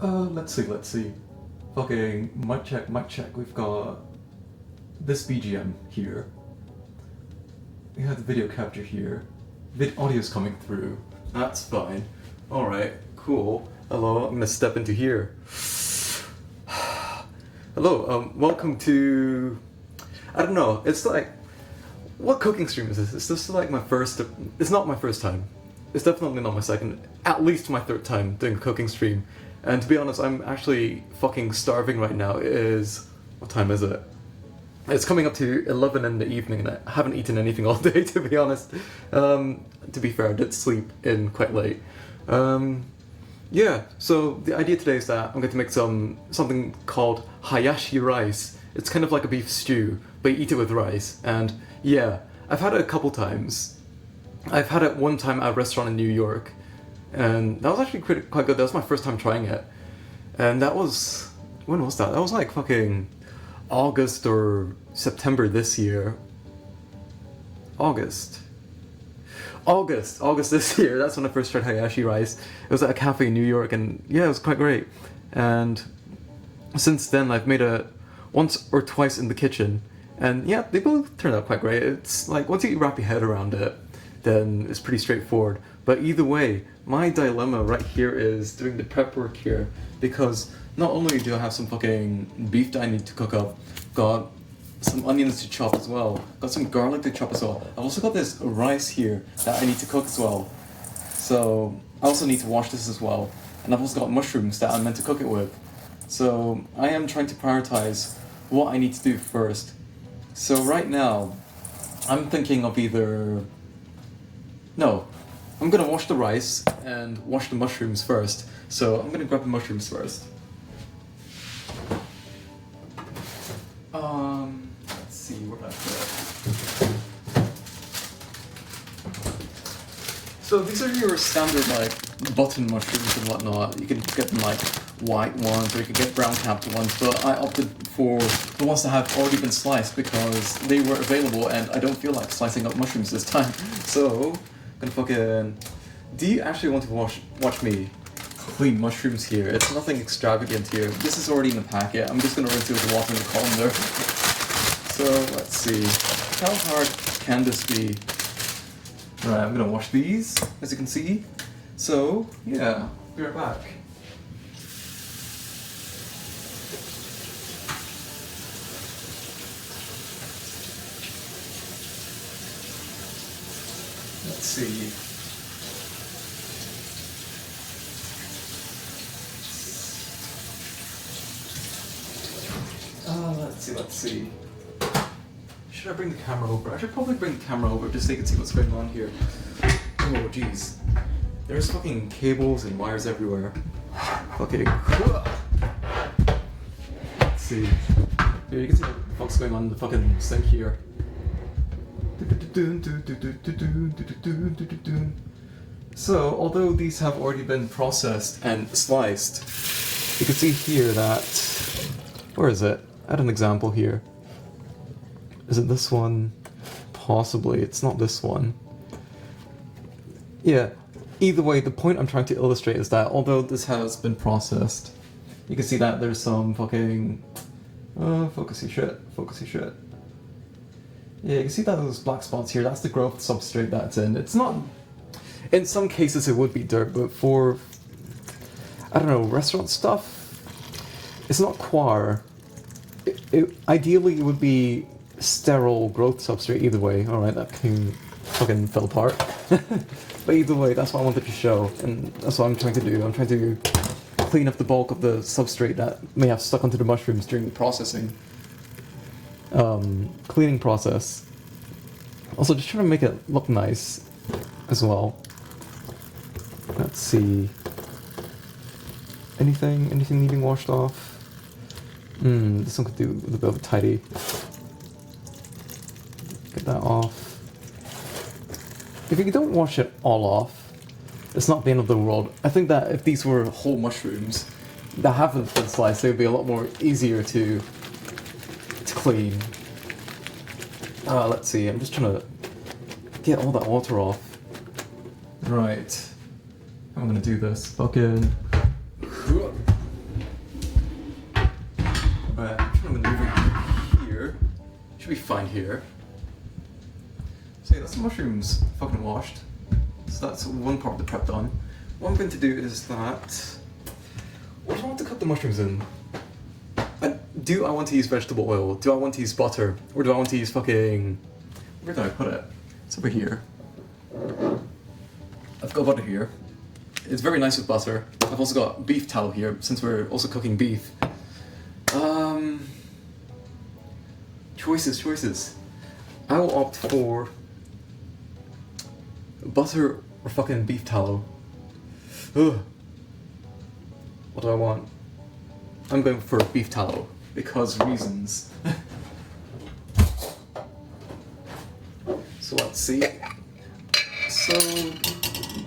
Let's see. Fucking mic check, mic check. We've got this BGM here. We have the video capture here. Audio's coming through. That's fine. Alright, cool. Hello, I'm gonna step into here. Hello, welcome to... I don't know, it's like... What cooking stream is this? Is this like my first... It's not my first time. It's definitely not my second. At least my third time doing a cooking stream. And to be honest, I'm actually fucking starving right now. It is... What time is it? It's coming up to 11 in the evening and I haven't eaten anything all day, to be honest. To be fair, I did sleep in quite late. Yeah, so the idea today is that I'm going to make something called hayashi rice. It's kind of like a beef stew, but you eat it with rice. And yeah, I've had it a couple times. I've had it one time at a restaurant in New York, and that was actually quite good. That was my first time trying it. And that was... When was that? That was like fucking August or September this year. August this year. That's when I first tried hayashi rice. It was at a cafe in New York, and yeah, it was quite great. And since then, I've made it once or twice in the kitchen, and yeah, they both turned out quite great. It's like, once you wrap your head around it, then it's pretty straightforward. But either way, my dilemma right here is doing the prep work here, because not only do I have some fucking beef that I need to cook up, got some onions to chop as well, got some garlic to chop as well. I've also got this rice here that I need to cook as well. So I also need to wash this as well. And I've also got mushrooms that I'm meant to cook it with. So I am trying to prioritize what I need to do first. So right now, I'm thinking of either... No, I'm gonna wash the rice and wash the mushrooms first. So I'm gonna grab the mushrooms first. Let's see what I've got. So these are your standard like button mushrooms and whatnot. You can get them like white ones or you can get brown capped ones, but I opted for the ones that have already been sliced because they were available and I don't feel like slicing up mushrooms this time. So, I'm gonna fucking... Do you actually want to watch me clean mushrooms here? It's nothing extravagant here. This is already in the packet. I'm just gonna rinse it with water in the colander. So, let's see. How hard can this be? Right, I'm gonna wash these, as you can see. So, yeah, be right back. Let's see. Let's see. Should I bring the camera over? I should probably bring the camera over just so you can see what's going on here. Oh, jeez. There's fucking cables and wires everywhere. Okay. Let's see. Here, you can see what the fuck's going on in the fucking sink here. So, although these have already been processed and sliced, you can see here that... Where is it? I had an example here. Is it this one? Possibly. It's not this one. Yeah. Either way, the point I'm trying to illustrate is that although this has been processed, you can see that there's some fucking... focusy shit. Yeah, you can see that those black spots here, that's the growth substrate that's in. It's not... In some cases it would be dirt, but for... I don't know, restaurant stuff? It's not coir. Ideally it would be sterile growth substrate either way. Alright, that fucking fell apart. But either way, that's what I wanted to show, and that's what I'm trying to do. I'm trying to clean up the bulk of the substrate that may have stuck onto the mushrooms during the processing. Cleaning process. Also, just trying to make it look nice as well. Let's see. Anything needing washed off? This one could do with a bit of a tidy. Get that off. If you don't wash it all off, it's not the end of the world. I think that if these were whole mushrooms that haven't been sliced, they would be a lot more easier to clean. Let's see, I'm just trying to get all that water off. Right. I'm gonna do this. Fucking... be fine here. So yeah, that's the mushrooms fucking washed. So that's one part of the prep done. What I'm going to do is that... What do I want to cook the mushrooms in? Do I want to use vegetable oil? Do I want to use butter? Or do I want to use fucking... Where did I put it? It's over here. I've got butter here. It's very nice with butter. I've also got beef tallow here, since we're also cooking beef. Choices. I will opt for butter or fucking beef tallow. Ugh. What do I want? I'm going for beef tallow, because reasons. So let's see. So,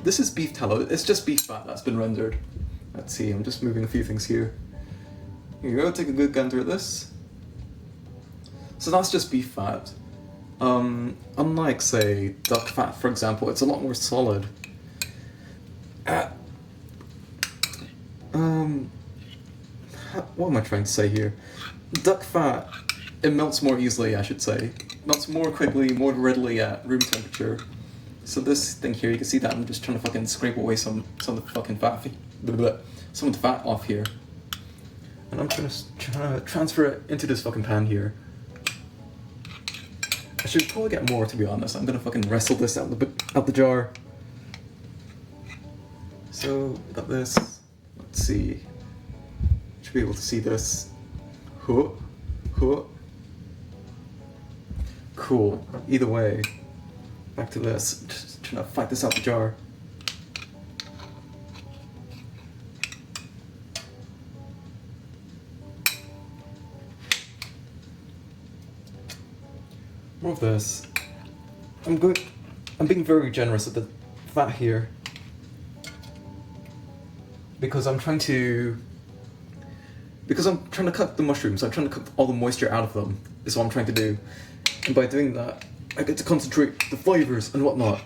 this is beef tallow. It's just beef fat that's been rendered. Let's see, I'm just moving a few things here. Here you go, take a good gander at this. So that's just beef fat. Unlike, say, duck fat, for example, it's a lot more solid. What am I trying to say here? Duck fat, it melts more easily, I should say. Melts more quickly, more readily at room temperature. So this thing here, you can see that I'm just trying to fucking scrape away some of the fucking fat, some of the fat off here. And I'm trying to transfer it into this fucking pan here. I should probably get more, to be honest. I'm gonna fucking wrestle this out the jar. So, got this. Let's see. Should be able to see this. Huh. Cool. Either way, back to this. Just trying to fight this out the jar. More of this. I'm being very generous with the fat here. Because I'm trying to cook the mushrooms, I'm trying to cook all the moisture out of them, is what I'm trying to do. And by doing that, I get to concentrate the flavors and whatnot.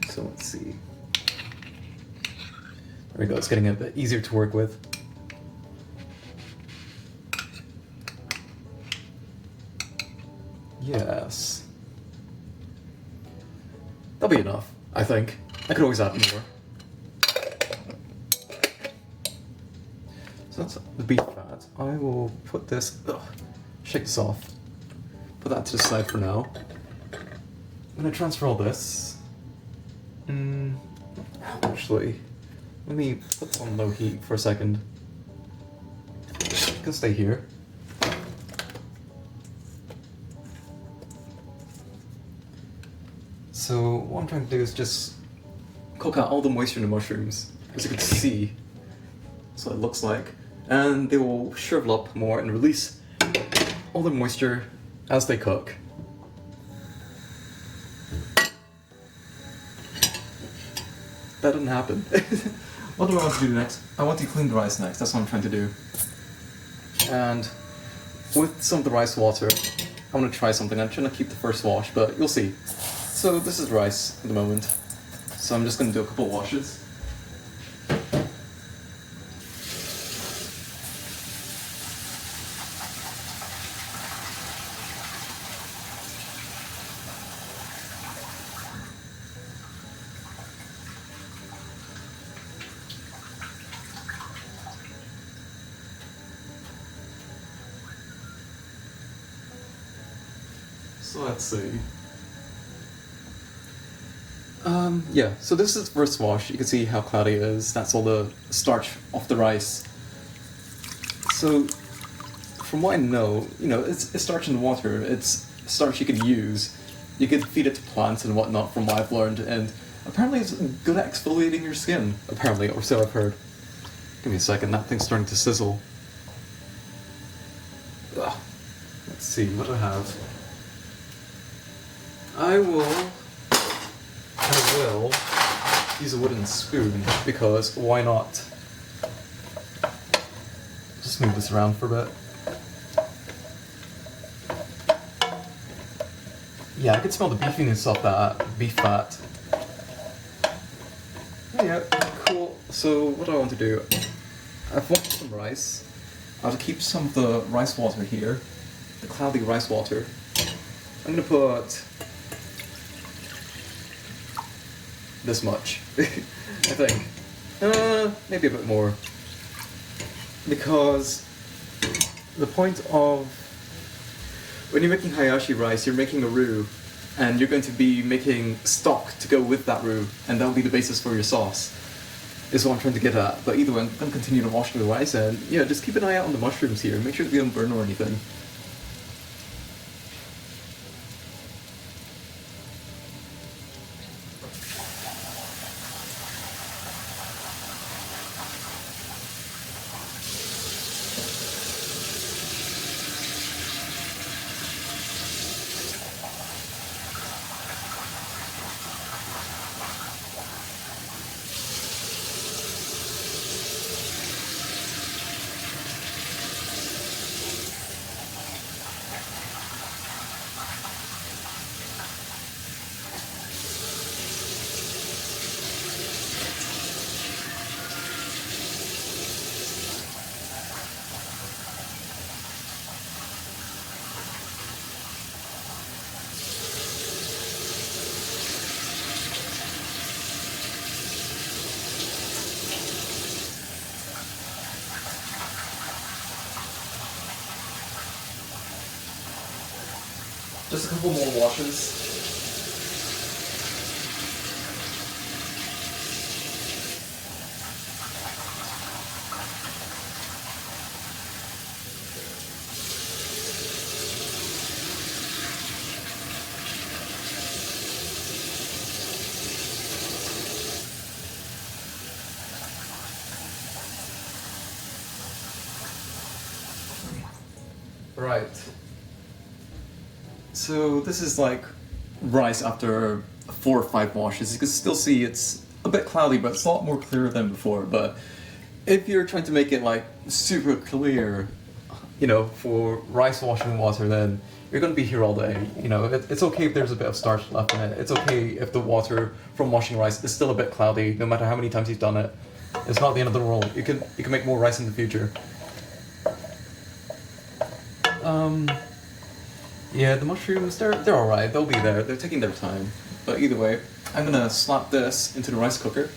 So let's see. There we go, it's getting a bit easier to work with. Yes. That'll be enough, I think. I could always add more. So that's the beef fat. I will put this... shake this off. Put that to the side for now. I'm going to transfer all this. Actually, let me put this on low heat for a second. It can stay here. So what I'm trying to do is just cook out all the moisture in the mushrooms, as you can see. That's what it looks like. And they will shrivel up more and release all the moisture as they cook. That didn't happen. What do I want to do next? I want to clean the rice next, that's what I'm trying to do. And with some of the rice water, I'm going to try something. I'm trying to keep the first wash, but you'll see. So this is rice at the moment. So I'm just going to do a couple of washes. So let's see. Yeah, so this is the first wash. You can see how cloudy it is. That's all the starch off the rice. So, from what I know, it's starch in the water. It's starch you could use. You could feed it to plants and whatnot, from what I've learned. And apparently it's good at exfoliating your skin. Apparently, or so I've heard. Give me a second, that thing's starting to sizzle. Ugh. Let's see, what do I have? I will use a wooden spoon, because why not? Just move this around for a bit. Yeah, I could smell the beefiness of that beef fat. Yeah, cool. So what do I want to do? I've washed some rice. I'll keep some of the rice water here, the cloudy rice water. I'm gonna put this much, I think. Maybe a bit more. Because the point of when you're making hayashi rice, you're making a roux, and you're going to be making stock to go with that roux, and that'll be the basis for your sauce, is what I'm trying to get at. But either way, I'm going to continue to wash the rice, and yeah, just keep an eye out on the mushrooms here, make sure they don't burn or anything. Just a couple more washes. Right. So this is like rice after 4 or 5 washes. You can still see it's a bit cloudy, but it's a lot more clear than before. But if you're trying to make it like super clear, you know, for rice washing water, then you're going to be here all day. You know, it's okay if there's a bit of starch left in it. It's okay if the water from washing rice is still a bit cloudy, no matter how many times you've done it. It's not the end of the world. You can make more rice in the future. Yeah, the mushrooms, they're alright, they'll be there, they're taking their time. But either way, I'm gonna slap this into the rice cooker.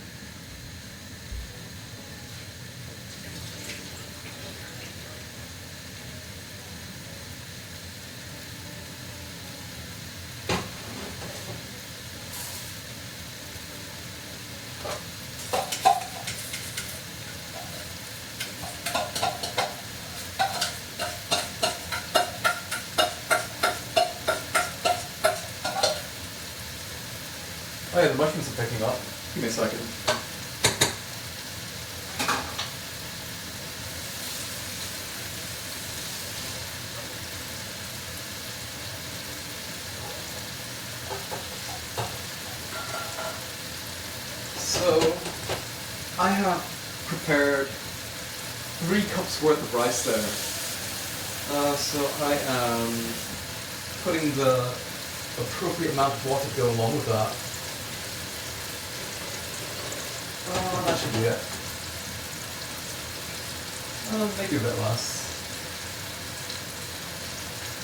Oh yeah, the mushrooms are picking up. Give me a second. So, I have prepared 3 cups worth of rice there. So I am putting the appropriate amount of water to go along with that. That should be it. Maybe a bit less.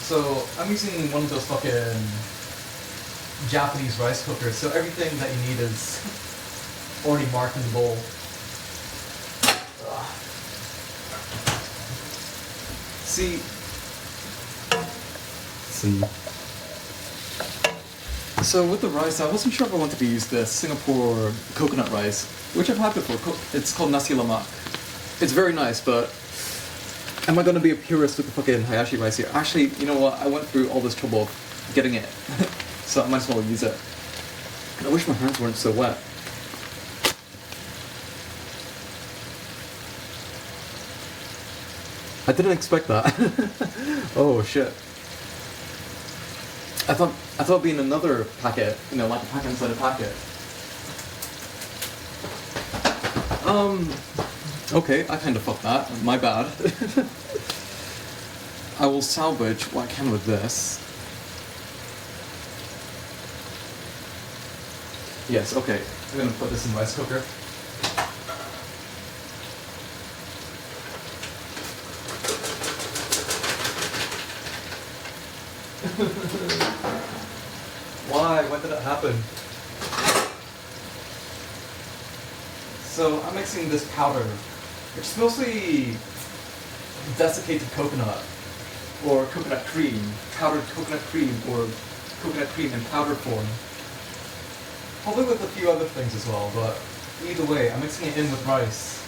So I'm using one of those fucking Japanese rice cookers, so everything that you need is already marked in the bowl. See. So with the rice, I wasn't sure if I wanted to use the Singapore coconut rice, which I've had before. It's called nasi lemak. It's very nice, but am I going to be a purist with the fucking hayashi rice here? Actually, you know what? I went through all this trouble of getting it, so I might as well use it. And I wish my hands weren't so wet. I didn't expect that. Oh shit. I thought it'd be in another packet, you know, like a packet inside a packet. Okay, I kind of fucked that. My bad. I will salvage what I can with this. Yes, okay. I'm gonna put this in the rice cooker. Why? When did it happen? So I'm mixing this powder, which is mostly desiccated coconut, or coconut cream, powdered coconut cream, or coconut cream in powder form. Probably with a few other things as well, but either way, I'm mixing it in with rice.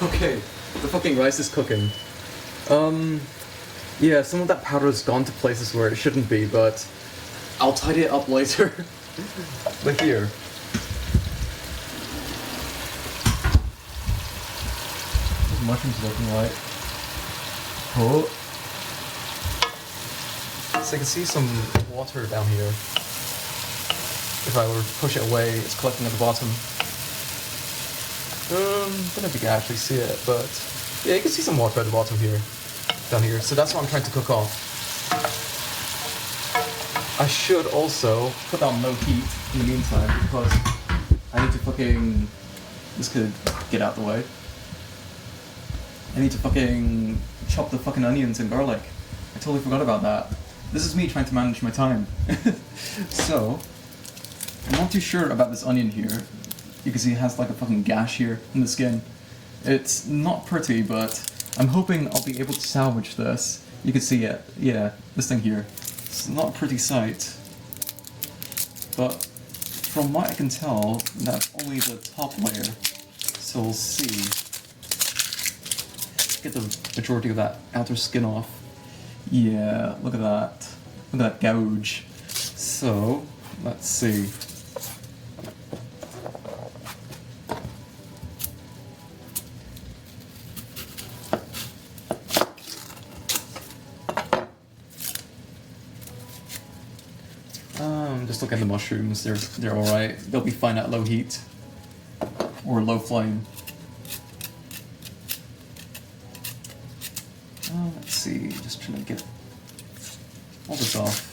Okay, the fucking rice is cooking. Yeah, some of that powder has gone to places where it shouldn't be, but I'll tidy it up later. But here. What mushrooms looking like? Oh. So you can see some water down here. If I were to push it away, it's collecting at the bottom. I don't know if you can actually see it, but yeah, you can see some water at the bottom here, down here. So that's what I'm trying to cook off. I should also put on low heat in the meantime because I need to fucking... This could get out the way. I need to fucking chop the fucking onions and garlic. I totally forgot about that. This is me trying to manage my time. So, I'm not too sure about this onion here. You can see it has like a fucking gash here in the skin. It's not pretty, but I'm hoping I'll be able to salvage this. You can see it. Yeah, this thing here. It's not a pretty sight. But from what I can tell, that's only the top layer. So we'll see. Get the majority of that outer skin off. Yeah, look at that. Look at that gouge. So, let's see. Just look at the mushrooms, they're alright. They'll be fine at low heat. Or low flame. Let's see, just trying to get all this off.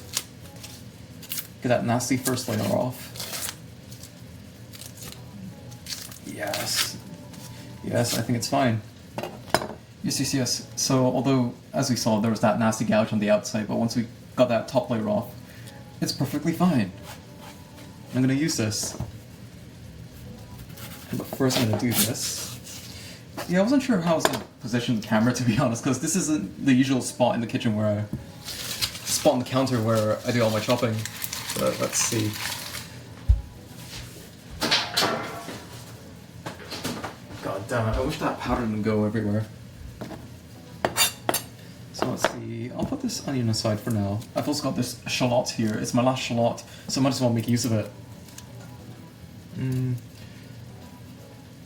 Get that nasty first layer off. Yes. Yes, I think it's fine. Yes. So, although, as we saw, there was that nasty gouge on the outside, but once we got that top layer off, it's perfectly fine. I'm gonna use this. But first I'm gonna do this. Yeah, I wasn't sure how I was gonna position the camera, to be honest, because this isn't the usual spot in the kitchen where I... spot on the counter where I do all my chopping. But let's see. God damn it, I wish that powder didn't go everywhere. So let's see, I'll put this onion aside for now. I've also got this shallot here. It's my last shallot, so I might as well make use of it.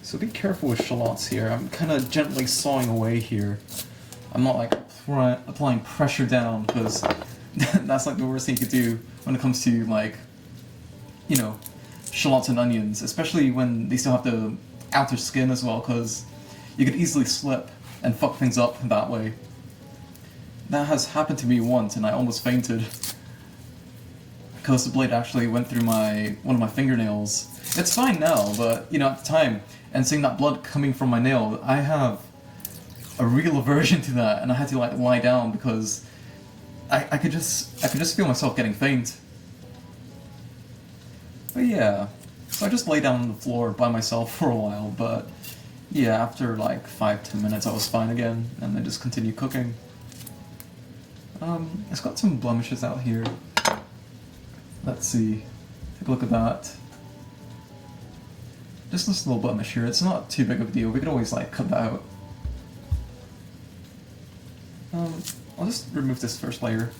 So be careful with shallots here. I'm kind of gently sawing away here. I'm not like applying pressure down, because that's like the worst thing you could do when it comes to like, you know, shallots and onions, especially when they still have the outer skin as well, because you could easily slip and fuck things up that way. That has happened to me once, and I almost fainted because the blade actually went through one of my fingernails. It's fine now, but you know, at the time, and seeing that blood coming from my nail, I have a real aversion to that, and I had to like lie down because I could just feel myself getting faint. But yeah, so I just lay down on the floor by myself for a while, but yeah, after like 5-10 minutes I was fine again, and then just continued cooking. It's got some blemishes out here. Let's see. Take a look at that. Just this little blemish here. It's not too big of a deal. We could always like cut that out. I'll just remove this first layer.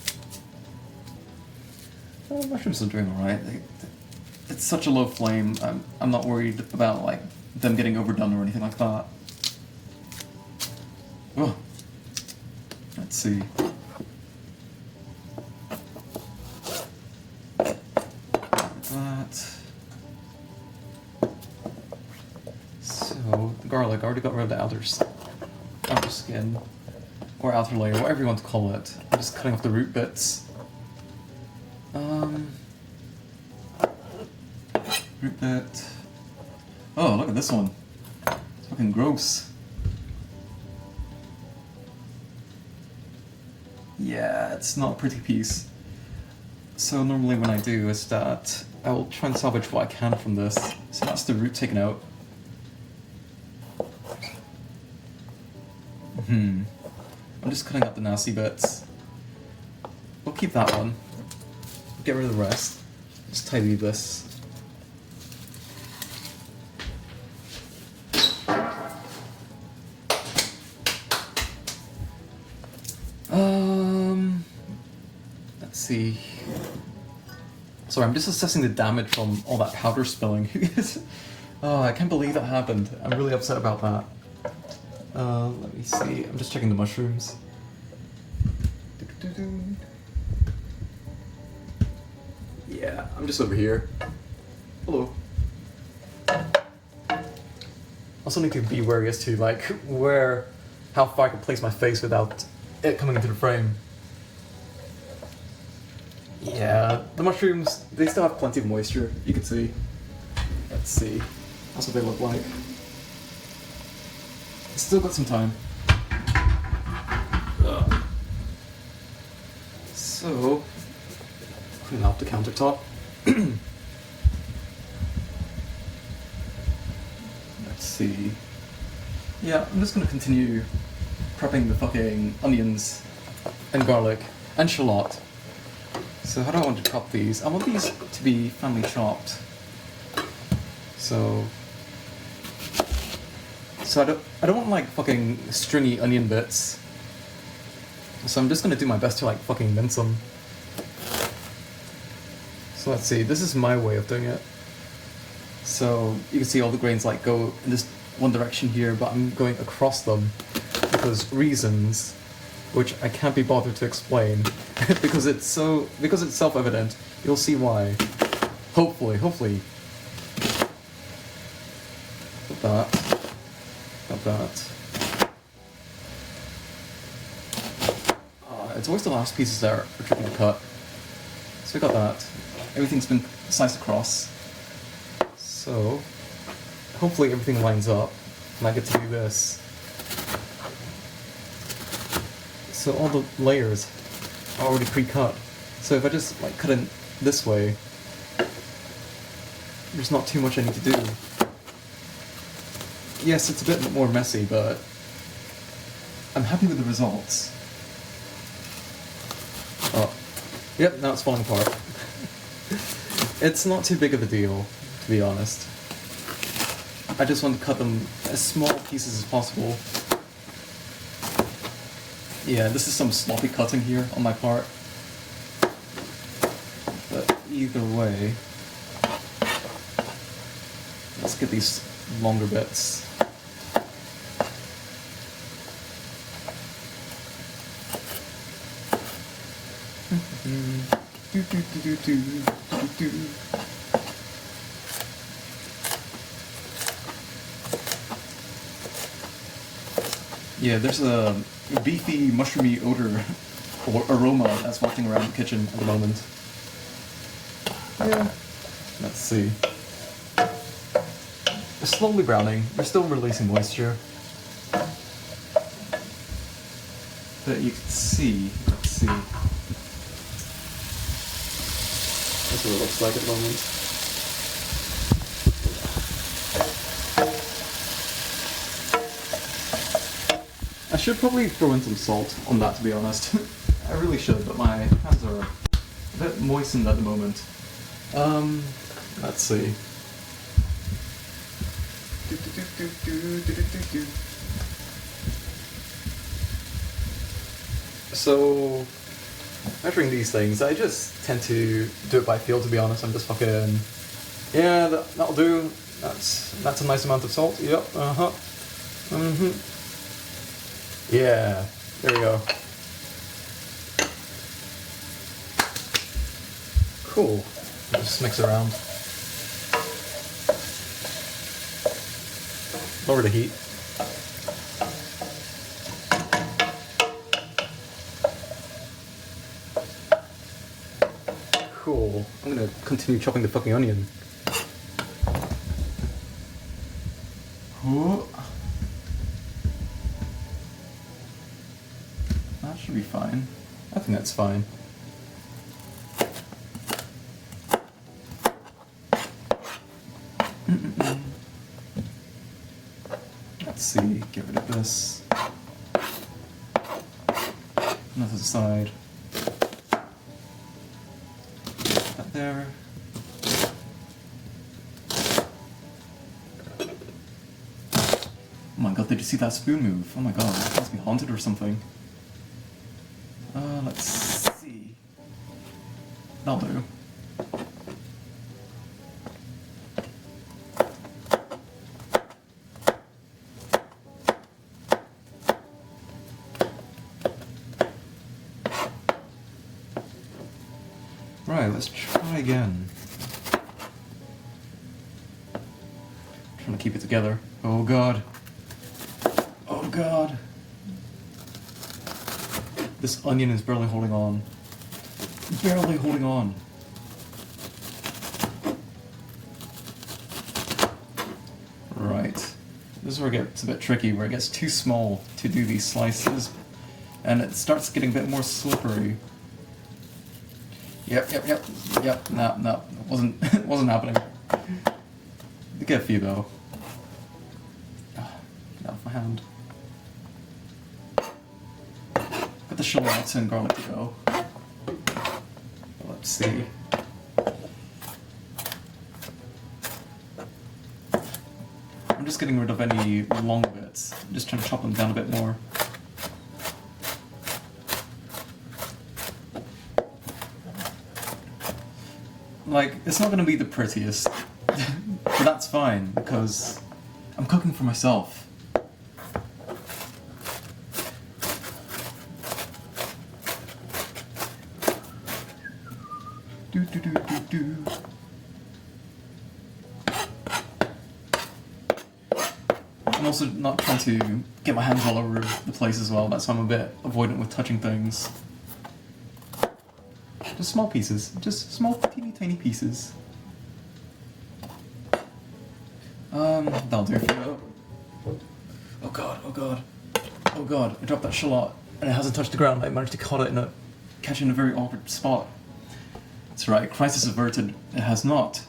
Mushrooms are doing alright. It's such a low flame. I'm not worried about like them getting overdone or anything like that. Oh. Let's see. So, the garlic, I already got rid of the outer skin. or outer layer, whatever you want to call it. I'm just cutting off the root bits. Root bit. Oh, look at this one. It's fucking gross. Yeah, it's not a pretty piece. So normally when I do is that I will try and salvage what I can from this. So that's the root taken out. I'm just cutting out the nasty bits. We'll keep that one. Get rid of the rest. Just tidy this. Let's see. Sorry, I'm just assessing the damage from all that powder spilling. Oh, I can't believe that happened. I'm really upset about that. Let me see. I'm just checking the mushrooms. Yeah, I'm just over here. Hello. Also need to be wary as to like how far I can place my face without it coming into the frame. Yeah, the mushrooms, they still have plenty of moisture, you can see. Let's see. That's what they look like. Still got some time. So, clean out the countertop. Let's see. Yeah, I'm just gonna continue prepping the fucking onions and garlic and shallot. So how do I want to chop these? I want these to be finely chopped. So I don't want like fucking stringy onion bits. So I'm just gonna do my best to like fucking mince them. So let's see, this is my way of doing it. So you can see all the grains like go in this one direction here, but I'm going across them because reasons which I can't be bothered to explain because it's self-evident. You'll see why. Hopefully. Got that. It's always the last pieces that are tricky to cut. So we got that. Everything's been sliced across. So hopefully everything lines up and I get to do this. So all the layers are already pre-cut. So if I just like cut it this way, there's not too much I need to do. Yes, it's a bit more messy, but I'm happy with the results. Oh, yep, now it's falling apart. It's not too big of a deal, to be honest. I just want to cut them as small pieces as possible. Yeah, this is some sloppy cutting here on my part. But either way, let's get these longer bits. Yeah, there's a beefy, mushroomy odor or aroma that's wafting around the kitchen at the moment. Yeah, let's see. They're slowly browning. They're still releasing moisture. But you can see, let's see. That's what it looks like at the moment. I should probably throw in some salt on that, to be honest. I really should, but my hands are a bit moistened at the moment. Let's see. So, measuring these things, I just tend to do it by feel, to be honest. I'm just fucking, yeah, that'll do. That's a nice amount of salt. Yep, Yeah, there we go. Cool. Just mix it around. Lower the heat. Cool. I'm gonna continue chopping the fucking onion. Ooh. That should be fine. I think that's fine. Let's see, get rid of this. Another side. That there. Oh my god, did you see that spoon move? Oh my god, it must be haunted or something. Let's see. That'll do. Right, let's try again. Trying to keep it together. Oh god. Oh god. This onion is barely holding on. Barely holding on. Right. This is where it gets a bit tricky, where it gets too small to do these slices. And it starts getting a bit more slippery. Yep. No, it wasn't happening. I get a few though. Get out of my hand. Got the shallots and garlic to go. Let's see. I'm just getting rid of any long bits. I'm just trying to chop them down a bit more. Like, it's not gonna be the prettiest, but that's fine, because I'm cooking for myself. Do. I'm also not trying to get my hands all over the place as well, that's why I'm a bit avoidant with touching things. Just small pieces. Just small, teeny tiny pieces. That'll do for now. Oh god, oh god. Oh god, I dropped that shallot and it hasn't touched the ground. I managed to catch it in a very awkward spot. That's right, crisis averted. It has not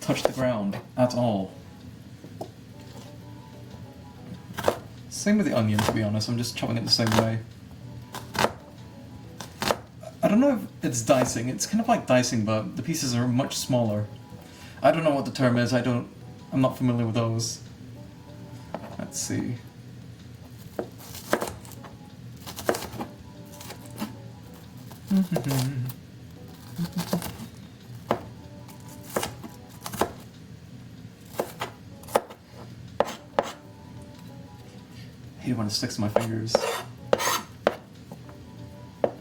touched the ground at all. Same with the onion, to be honest. I'm just chopping it the same way. I don't know if it's dicing. It's kind of like dicing, but the pieces are much smaller. I don't know what the term is. I'm not familiar with those. Let's see. I hate when it sticks to my fingers.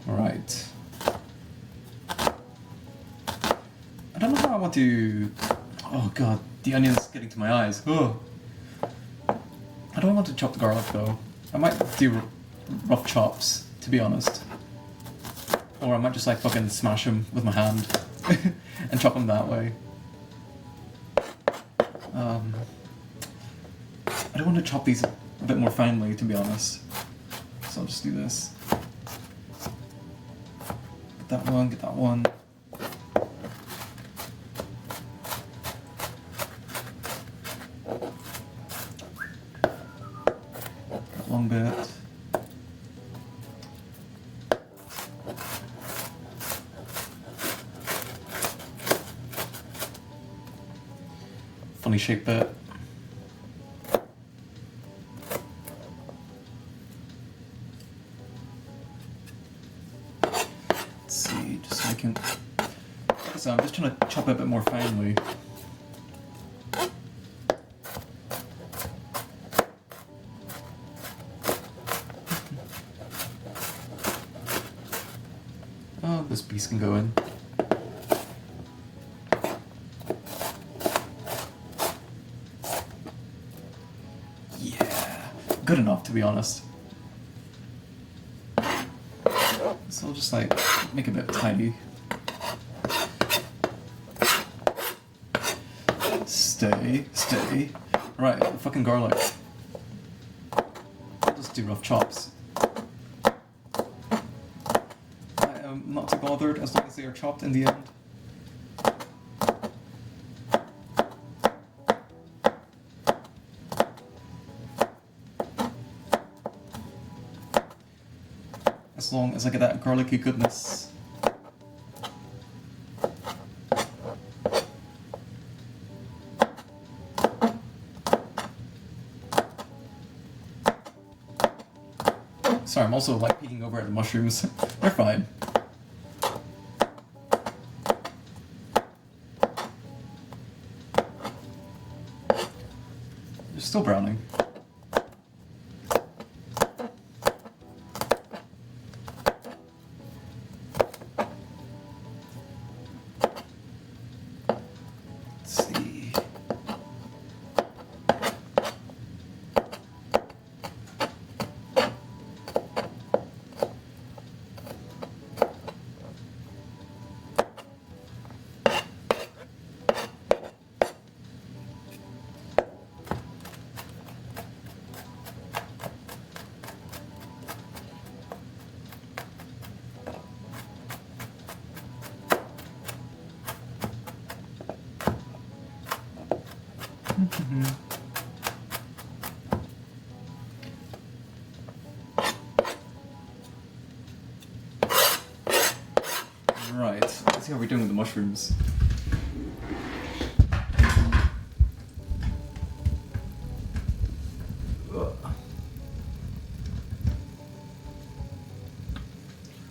Alright. I don't know how I want to... Oh god, the onion's getting to my eyes. Ugh. I don't want to chop the garlic though. I might do rough chops, to be honest. Or I might just like fucking smash them with my hand and chop them that way. I don't want to chop these a bit more finely, to be honest. So I'll just do this. Get that one, get that one. That long bit. Funny shaped bit. Let's see, just making... So I'm just trying to chop it a bit more finely. Oh, this piece can go in. Good enough, to be honest. So I'll just like make a bit tidy. Stay. Right, fucking garlic. I'll just do rough chops. I am not too bothered as long as they are chopped in the end. As long as I get that garlicky goodness. Sorry, I'm also like peeking over at the mushrooms. They're fine. They're still browning. Let's see. Right, let's see how we're doing with the mushrooms.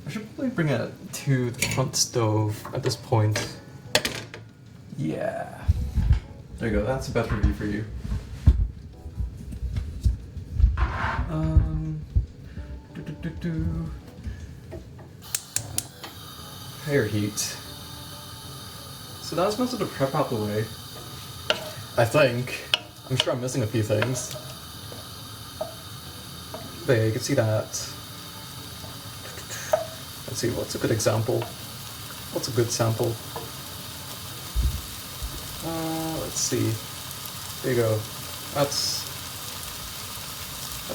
I should probably bring it to the front stove at this point. Yeah. There you go, that's a better view for you. Higher heat. So that's most of the prep out the way. I think. I'm sure I'm missing a few things. There, you can see that. Let's see, what's a good example? What's a good sample? Let's see. There you go. Let's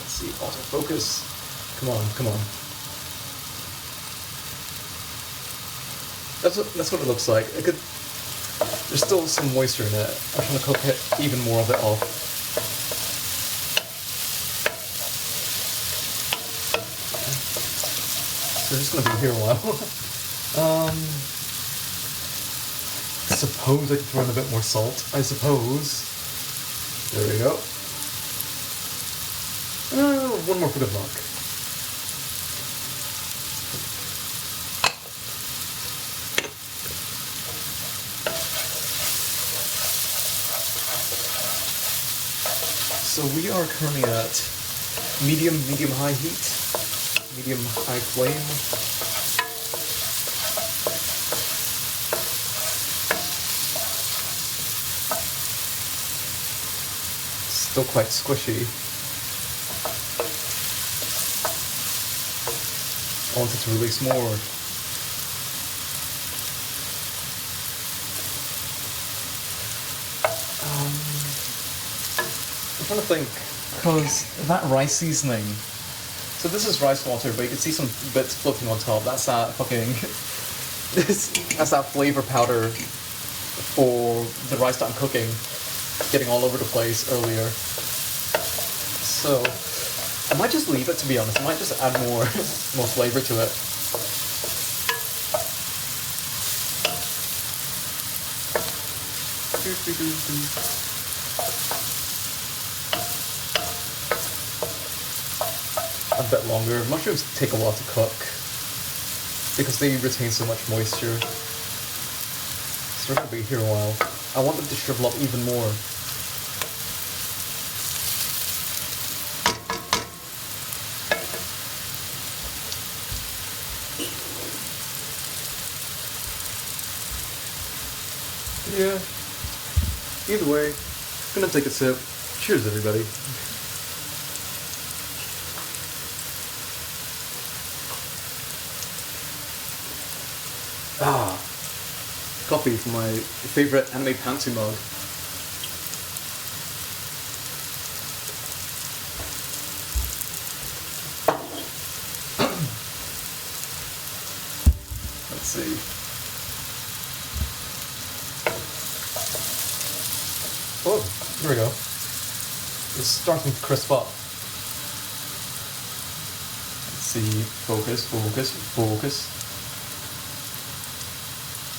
see, autofocus. Come on. That's what it looks like. There's still some moisture in it. I'm trying to cook even more of it off. So we're just gonna be here a while. I suppose I could throw in a bit more salt. I suppose. There we go. One more for good luck. So we are currently at medium-high heat, medium-high flame. Still quite squishy. I want it to release more. I'm trying to think, because that rice seasoning. So this is rice water, but you can see some bits floating on top. That's that fucking. That's that flavor powder for the rice that I'm cooking, getting all over the place earlier. So I might just leave it, to be honest. I might just add more flavor to it. A bit longer. Mushrooms take a while to cook because they retain so much moisture. So we're gonna be here a while. I want them to shrivel up even more. Yeah. Either way, I'm gonna take a sip. Cheers, everybody. Coffee from my favorite anime pantsu mug. Let's see. Oh, here we go. It's starting to crisp up. Let's see. Focus, focus, focus.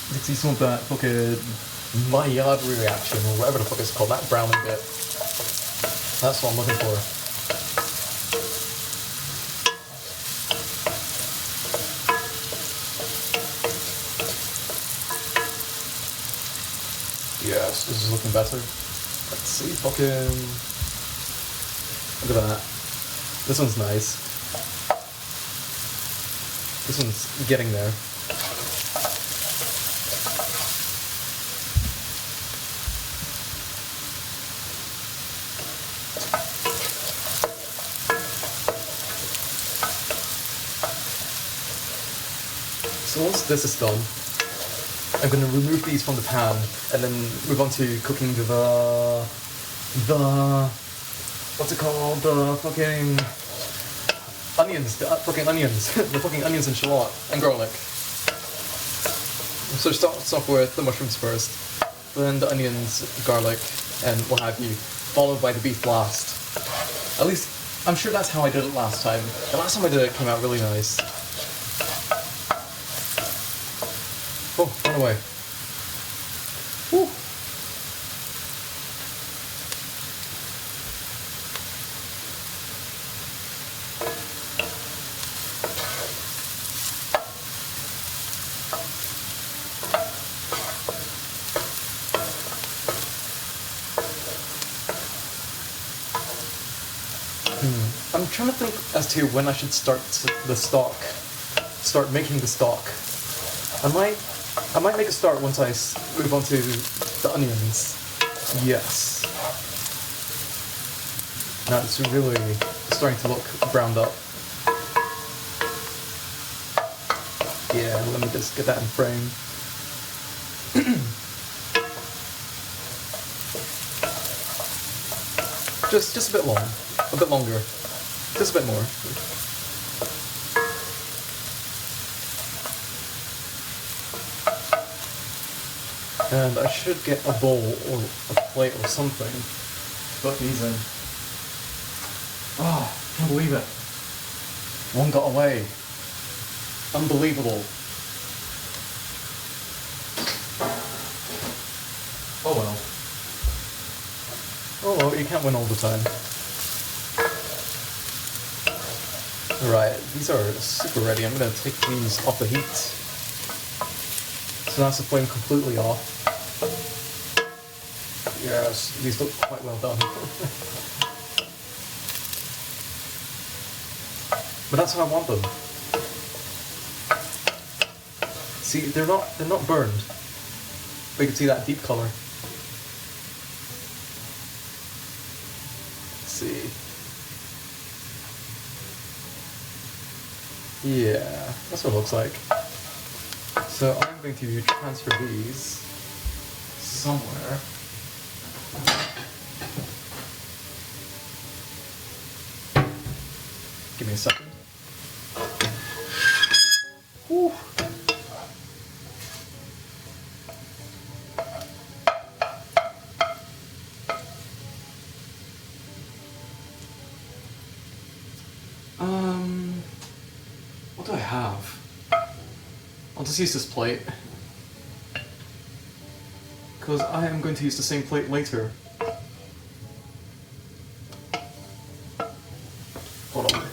You can see some of that fucking Maillard reaction, or whatever the fuck it's called, that browning bit. That's what I'm looking for. Yes, this is looking better. Let's see, fucking... Look at that. This one's nice. This one's getting there. So once this is done, I'm going to remove these from the pan and then move on to cooking the what's it called? The fucking onions, the fucking onions, the fucking onions and shallot and garlic. So starts off with the mushrooms first, then the onions, garlic, and what have you, followed by the beef last. At least, I'm sure that's how I did it last time. The last time I did it came out really nice. Oh, run away. Woo. I'm trying to think as to when I should start the stock. Start making the stock. I might make a start once I move on to the onions. Yes. Now it's really starting to look browned up. Yeah, let me just get that in frame. just a bit long. A bit longer. Just a bit more. And I should get a bowl or a plate or something to put these in. Oh, I can't believe it. One got away. Unbelievable. Oh well. Oh well, you can't win all the time. Right, these are super ready. I'm gonna take these off the heat. So that's the flame completely off. Yes, these look quite well done. But that's how I want them. See, they're not burned. But you can see that deep color. Let's see. Yeah, that's what it looks like. So I'm going to transfer these somewhere. Give me a second. Whew. What do I have? I'll just use this plate. Because I am going to use the same plate later. Hold on.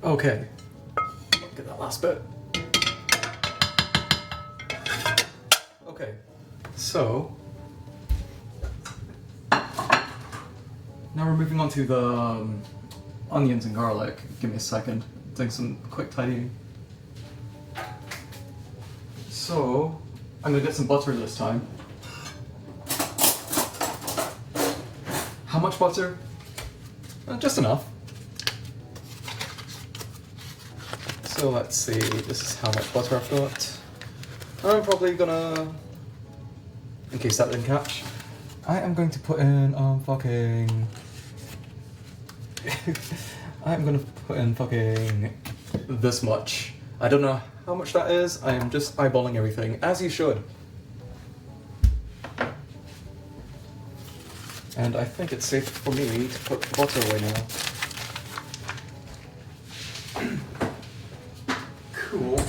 Okay, get that last bit. Okay, so now we're moving on to the onions and garlic. Give me a second, doing some quick tidying. So, I'm gonna get some butter this time. How much butter? Just enough. So let's see, this is how much butter I've got. I'm probably gonna, in case that didn't catch, I am going to put in fucking I'm gonna put in fucking this much. I don't know how much that is, I am just eyeballing everything, as you should. And I think it's safe for me to put butter away now. Cool.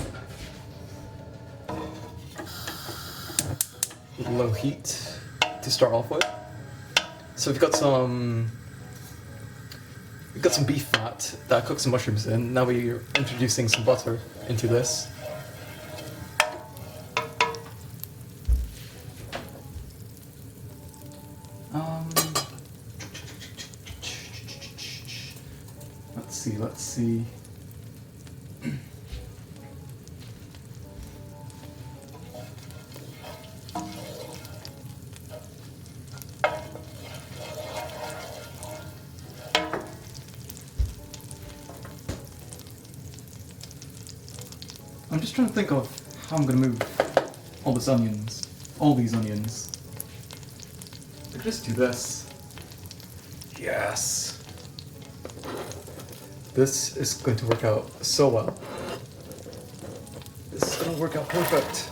Low heat to start off with. So we've got some beef fat that I cooked some mushrooms in. Now we're introducing some butter into this. Let's see. I'm just trying to think of how I'm gonna move all these onions. I could just do this. Yes. This is going to work out so well. This is going to work out perfect.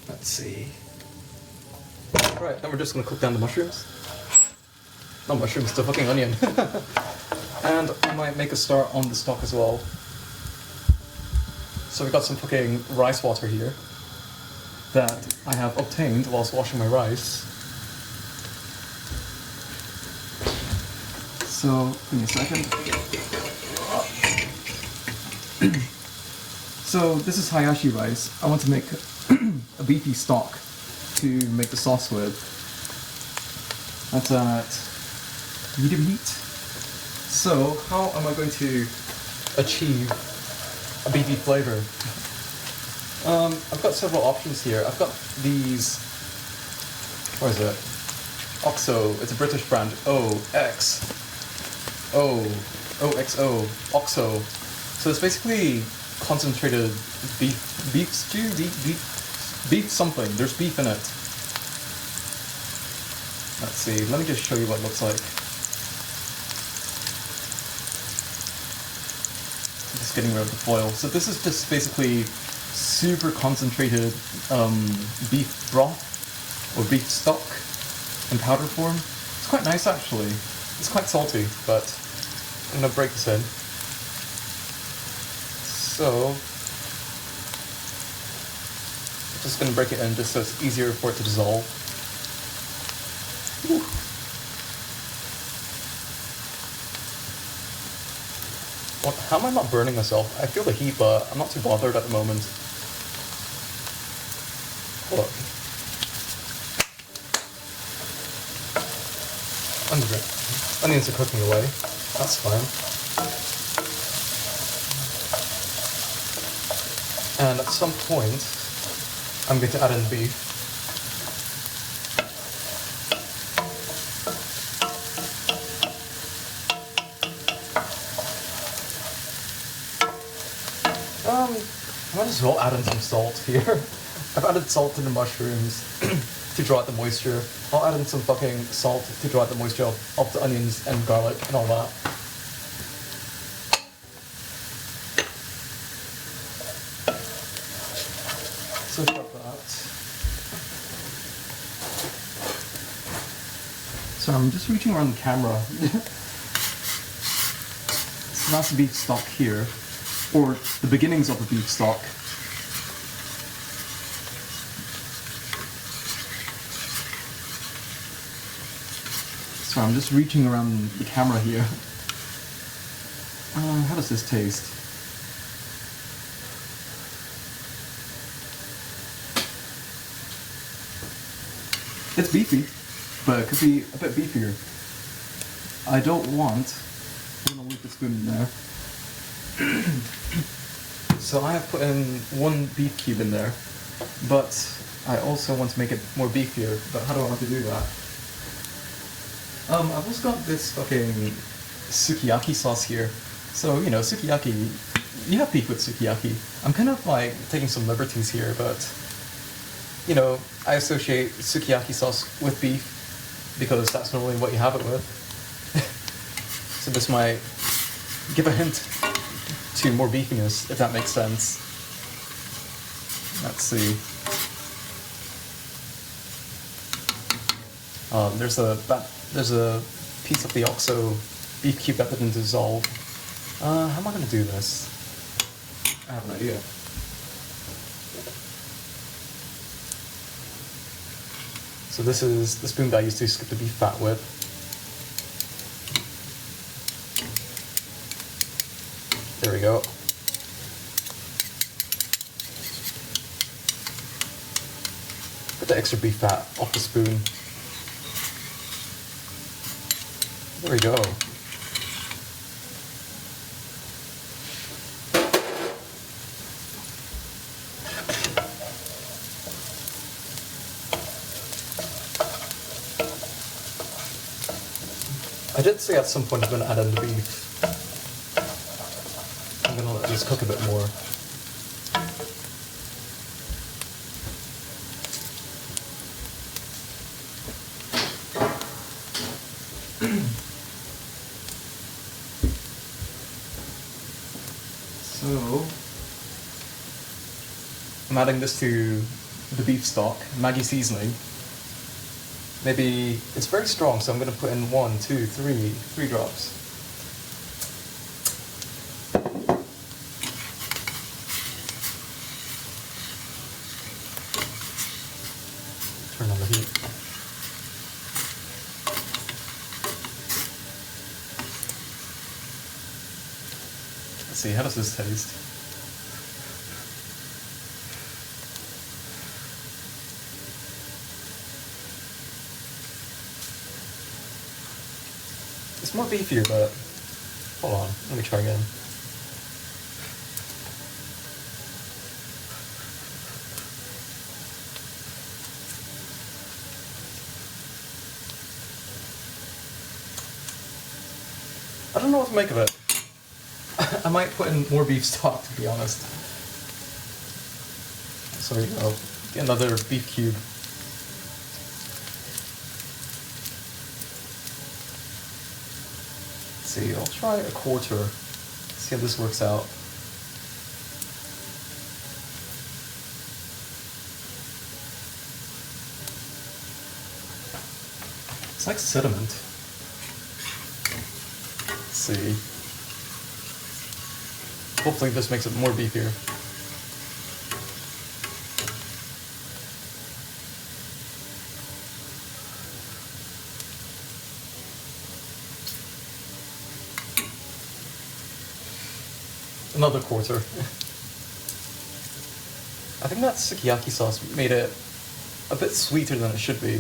Let's see. Alright, then we're just going to cook down the mushrooms. Not mushrooms, the fucking onion. And I might make a start on the stock as well. So we've got some fucking rice water here that I have obtained whilst washing my rice. So, give me a second. So this is hayashi rice. I want to make a beefy stock to make the sauce with. That's at medium heat. So, how am I going to achieve a beefy flavor? I've got several options here. I've got these. What is it? OXO. It's a British brand. OXO. OXO. So it's basically concentrated beef stew. Beef something. There's beef in it. Let's see. Let me just show you what it looks like. Just getting rid of the foil. So this is just basically super concentrated beef broth or beef stock in powder form. It's quite nice actually. It's quite salty, but I'm gonna break this in. So I'm just gonna break it in just so it's easier for it to dissolve. Ooh. How am I not burning myself? I feel the heat, but I'm not too bothered at the moment. Look. Onions are cooking away. That's fine. And at some point, I'm going to add in beef. I might as well add in some salt here. I've added salt to the mushrooms to draw out the moisture. I'll add in some fucking salt to draw out the moisture of the onions and garlic and all that. So I've got that. So I'm just reaching around the camera. So that's the beef stock here. Or the beginnings of the beef stock. So I'm just reaching around the camera here. How does this taste? It's beefy, but it could be a bit beefier. I don't want... I'm gonna leave the spoon in there. So I have put in 1 beef cube in there, but I also want to make it more beefier. But how do I want to do that? I've also got this fucking sukiyaki sauce here. So, you know, sukiyaki, you have beef with sukiyaki. I'm kind of like taking some liberties here, but, you know, I associate sukiyaki sauce with beef because that's normally what you have it with. So this might give a hint to more beefiness, if that makes sense. Let's see. There's a piece of the OXO beef cube that didn't dissolve. How am I gonna do this? I have an idea. So this is the spoon that I used to skip the beef fat with. There we go. Put the extra beef fat off the spoon. There we go. I did say at some point I'm going to add in the beef. I'm going to let this cook a bit more. So, I'm adding this to the beef stock, Maggi seasoning. Maybe, it's very strong, so I'm going to put in 1, 2, 3 drops. Turn on the heat. Let's see, how does this taste? It's more beefier, but hold on, let me try again. I don't know what to make of it. I might put in more beef stock, to be honest. So you know, get another beef cube. See, I'll try a quarter, see how this works out. It's like sediment. Let's see. Hopefully this makes it more beefier. Another quarter. I think that sukiyaki sauce made it a bit sweeter than it should be.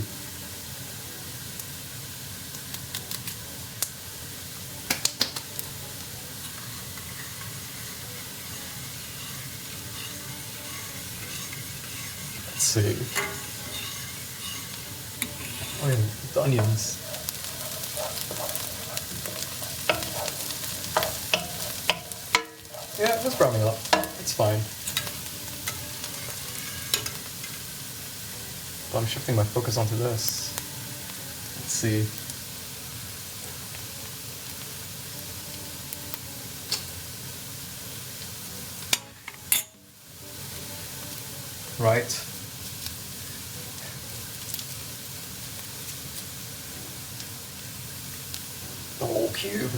Let's see. Oh yeah, the onions. Yeah, it's browning up. It's fine. But I'm shifting my focus onto this. Let's see. Right. The whole cube.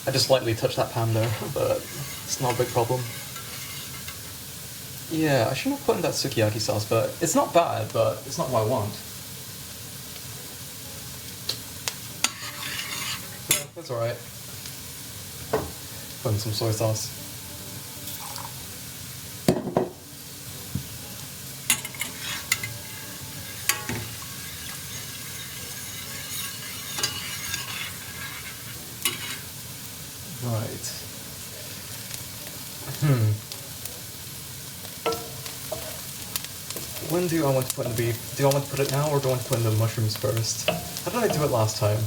I just lightly touched that pan there, but it's not a big problem. Yeah, I shouldn't have put in that sukiyaki sauce, but it's not bad, but it's not what I want. Yeah, that's alright. Put in some soy sauce. Right. When do I want to put in the beef? Do I want to put it now or do I want to put in the mushrooms first? How did I do it last time?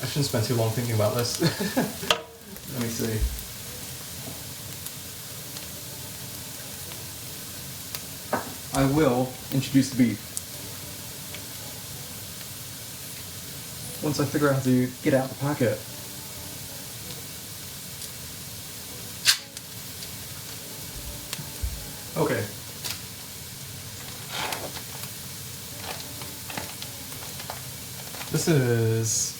I shouldn't spend too long thinking about this. Let me see. I will introduce the beef. Once I figure out how to get out the packet. Okay. This is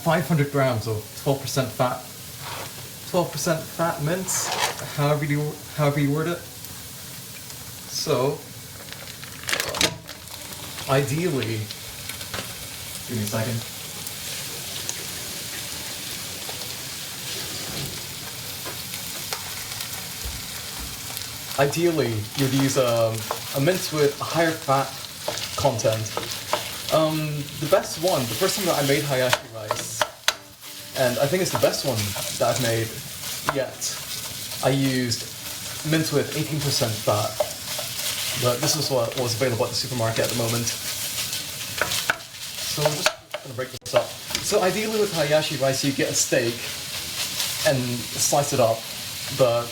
500 grams of 12% fat. 12% fat mince, however you word it. So, ideally, give me a second. Ideally, you'd use a mince with a higher fat content. The best one, the first time that I made hayashi rice, and I think it's the best one that I've made yet, I used mince with 18% fat, but this is what was available at the supermarket at the moment. So I'm just gonna break this up. So ideally with hayashi rice, you get a steak and slice it up, but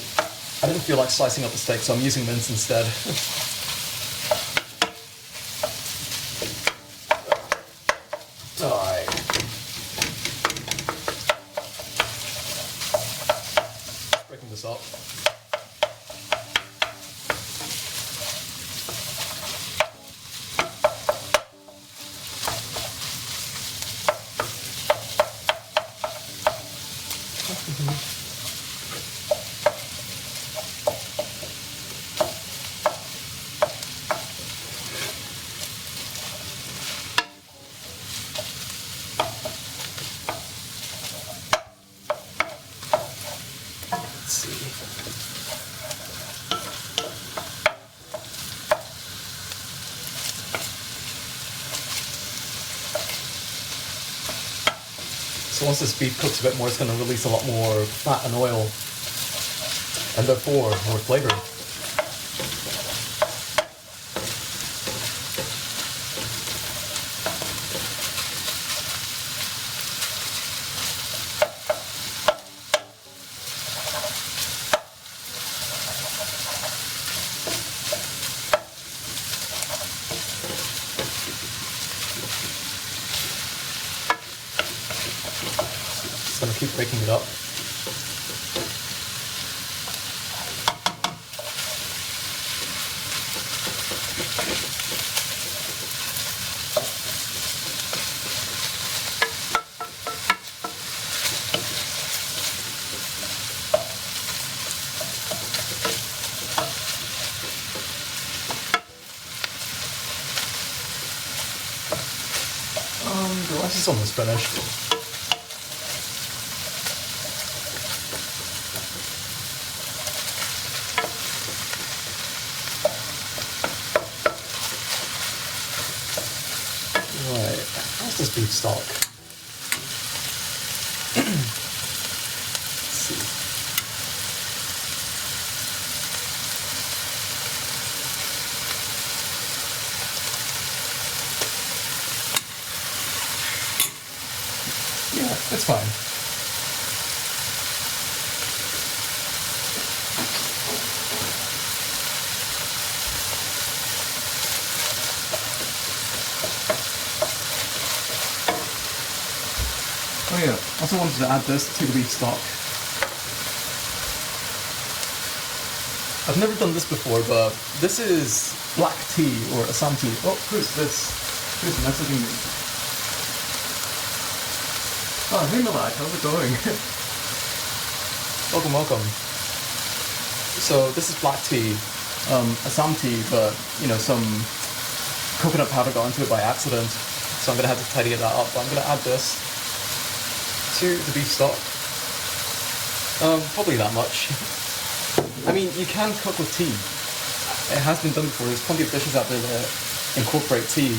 I didn't feel like slicing up the steak, so I'm using mince instead. Alright. Breaking this up. So once this beef cooks a bit more, it's going to release a lot more fat and oil, and therefore more flavor. Just gonna keep breaking it up. The rice is almost finished. Right, how's this beef stock? Let's see. Yeah, it's fine. Oh yeah, I also wanted to add this to the beef stock. I've never done this before, but this is black tea or Assam tea. Oh, who's this? Who's messaging me? Oh, hey Malak, how's it going? Welcome, welcome. So this is black tea, Assam tea, but you know, some coconut powder got into it by accident, so I'm gonna have to tidy that up. But I'm gonna add this to the beef stock. Probably that much. I mean, you can cook with tea. It has been done before. There's plenty of dishes out there that incorporate tea.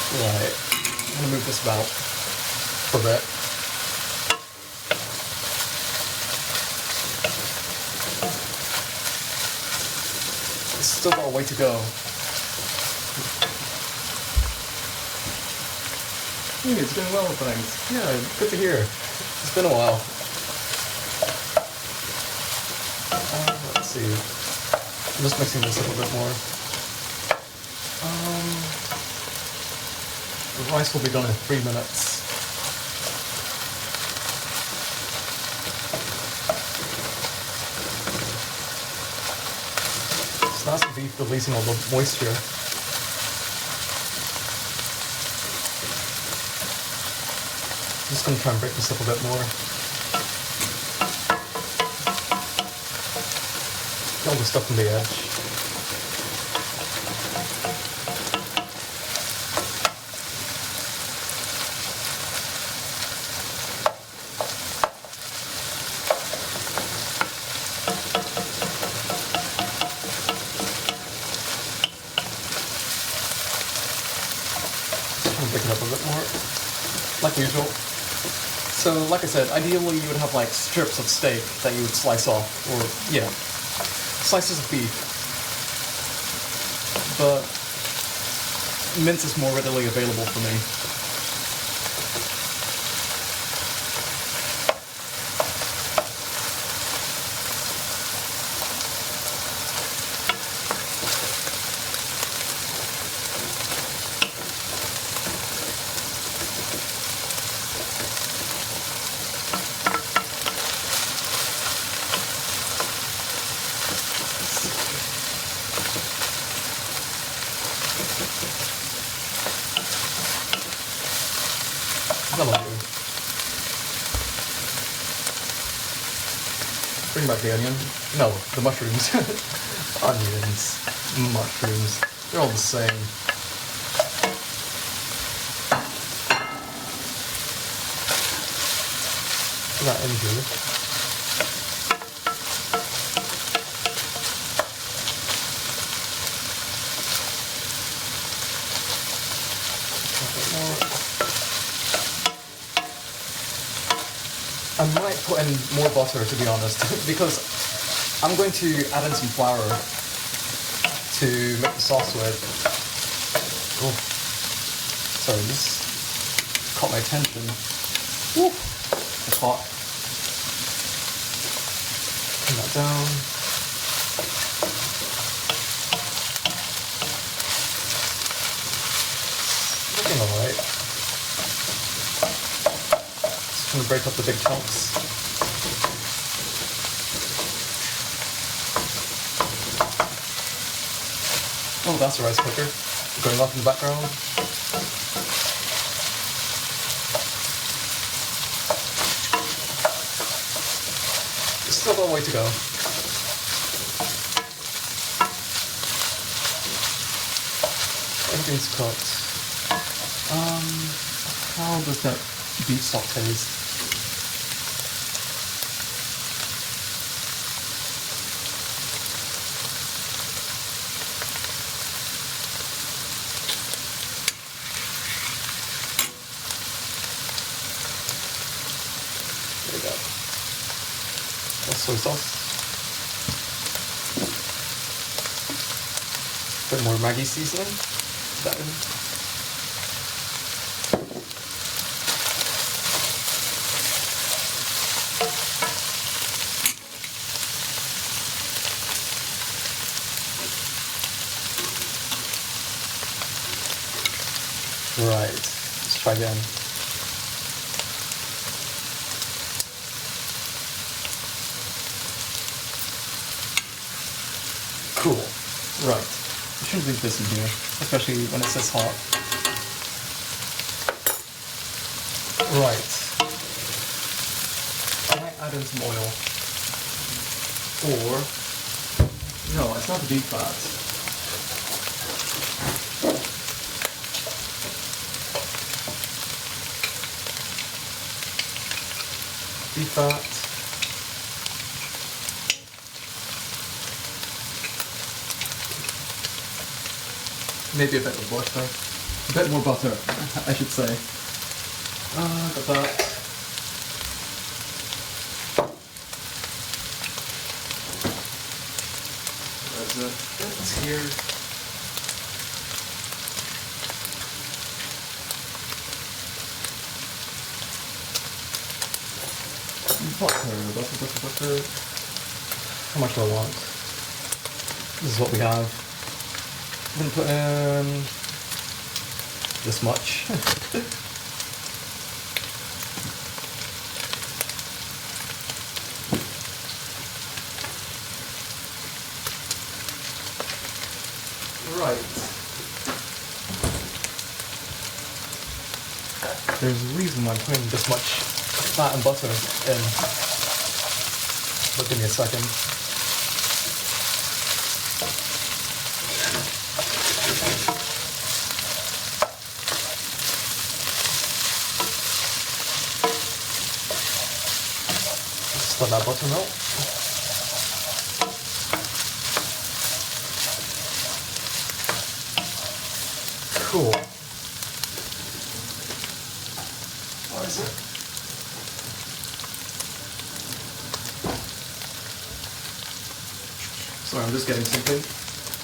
Right. I'm gonna move this about for a bit. It's still got a way to go. Hey, it's doing well, thanks. Yeah, good to hear. It's been a while. Let's see. I'm just mixing this a little bit more. The rice will be done in 3 minutes. So that's the beef releasing all the moisture. I'm just going to try and break this up a bit more. Get all the stuff on the edge. Break it up a bit more, like usual. So, like I said, ideally you would have like strips of steak that you would slice off, or yeah, slices of beef. But mince is more readily available for me. That'll do. Bring back the onion. No, the mushrooms. Onions. Mushrooms. They're all the same. Put that in here. A bit more. I might put in more butter, to be honest, because I'm going to add in some flour to make the sauce with. Oh, sorry, this caught my attention. Woo. It's hot. Turn that down. Looking alright. Just gonna break up the big chunks. Oh, that's a rice cooker going off in the background. It's still got a way to go. Everything's cooked. How does that beef stock taste? There we go. That's soy sauce. Bit more Maggi seasoning. That in. Right. Let's try again. Cool. Right. You shouldn't leave this in here, especially when it's this hot. Right. I might add in some oil. Or... no, it's not the beef fat. Beef fat. Maybe a bit of butter. A bit more butter, I should say. Got that. There's a bit here. Butter. How much do I want? This is what we have. I'm gonna put in this much. Right. There's a reason why I'm putting this much fat and butter in. But give me a second. Just let that butter melt. Cool. What is it? Sorry, I'm just getting something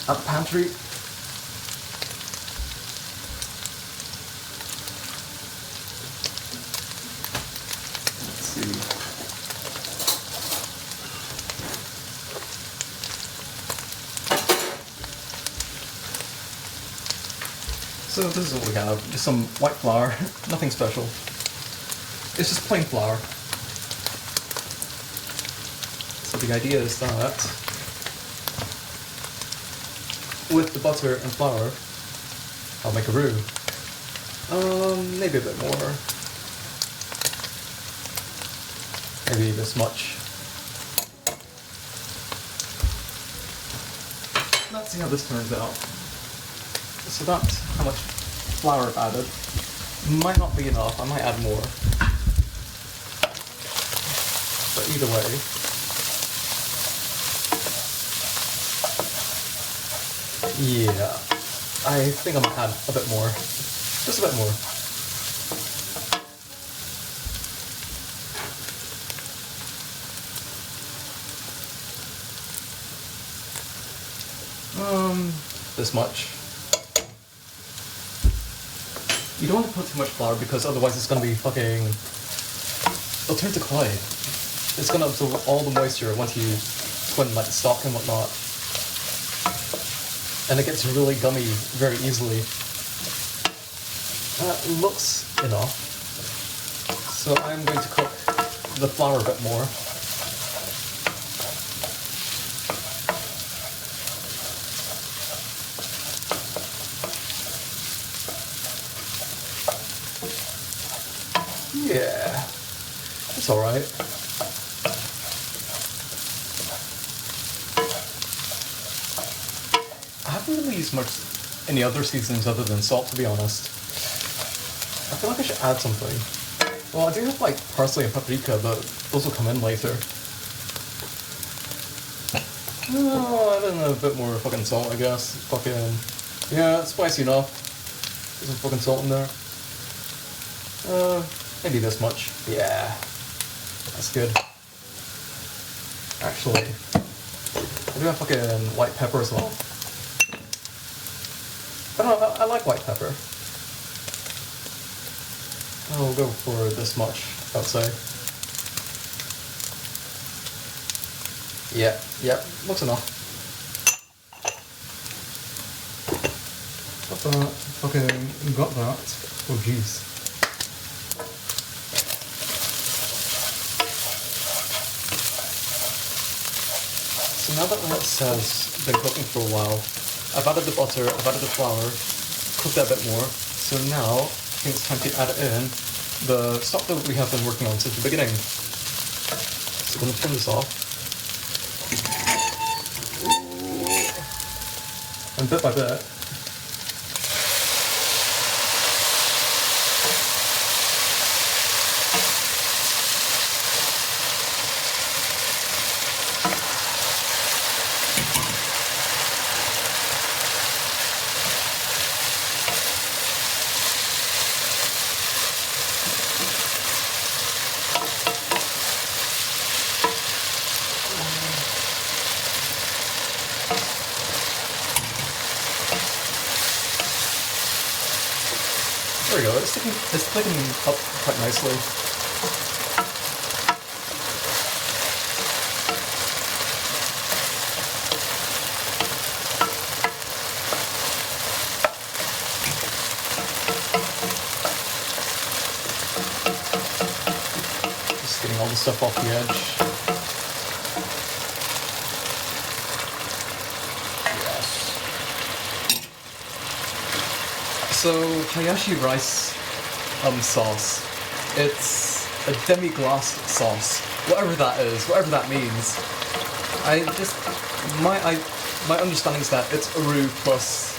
at the pantry. Let's see. So this is what we have, just some white flour, nothing special. It's just plain flour. So the idea is that with the butter and flour, I'll make a roux. Maybe a bit more. Maybe this much. Let's see how this turns out. So that's how much flour I've added. Might not be enough, I might add more. But either way, yeah, I think I might add a bit more. Just a bit more. This much. You don't want to put too much flour because otherwise it's gonna be fucking... it'll turn to clay. It's gonna absorb all the moisture once you put in like the stock and whatnot. And it gets really gummy very easily. That looks enough. So I'm going to cook the flour a bit more. Yeah, it's alright. I haven't really used much any other seasonings other than salt, to be honest. I feel like I should add something. Well, I do have like parsley and paprika, but those will come in later. Oh, add in a bit more fucking salt, I guess. Fucking... yeah, it's spicy enough. There's some fucking salt in there. Maybe this much. Yeah, that's good. Actually, I do have fucking white pepper as well. I don't know, I like white pepper. I'll go for this much, I would say. Yeah, looks enough. Got that, fucking got that. Oh jeez. So now that that has been cooking for a while, I've added the butter, I've added the flour, cooked that a bit more. So now, I think it's time to add in the stock that we have been working on since the beginning. So I'm going to turn this off. And bit by bit, there we go, it's thickening up quite nicely. Just getting all the stuff off the edge. So, hayashi rice sauce, it's a demi-glace sauce, whatever that is, whatever that means. My understanding is that it's aru plus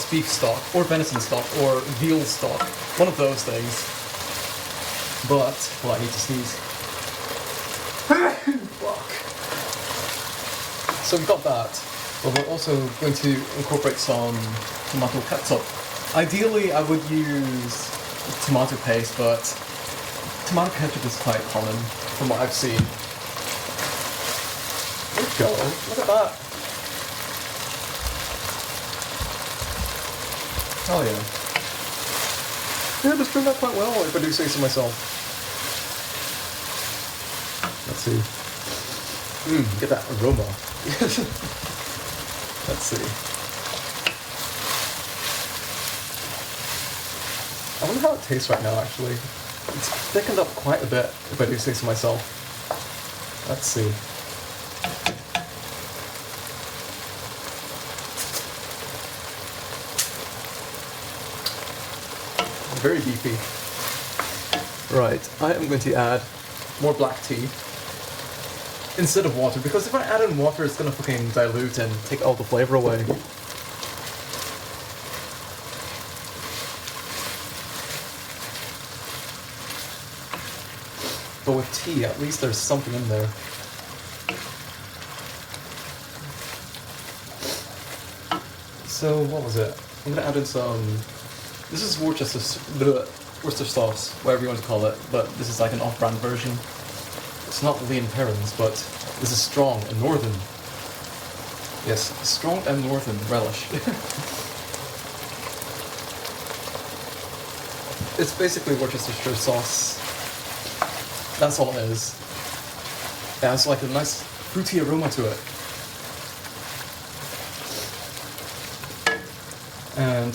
beef stock, or venison stock, or veal stock, one of those things. But, well, I need to sneeze. Fuck. So we've got that, but we're also going to incorporate some tomato ketchup. Ideally, I would use tomato paste, but tomato ketchup is quite common from what I've seen. There we go. Look at that. Oh yeah. Yeah, this turned out quite well, if I do say so myself. Let's see. Get that aroma. Let's see. I wonder how it tastes right now, actually. It's thickened up quite a bit, if I do say so myself. Let's see. Very beefy. Right, I am going to add more black tea instead of water, because if I add in water, it's gonna fucking dilute and take all the flavor away. But with tea, at least there's something in there. So, what was it? I'm gonna add in some... This is Worcester sauce, whatever you want to call it, but this is like an off-brand version. It's not Lee and Perrins, but this is strong and northern. Yes, strong and northern relish. It's basically Worcestershire sauce. That's all it is. It has like a nice fruity aroma to it. And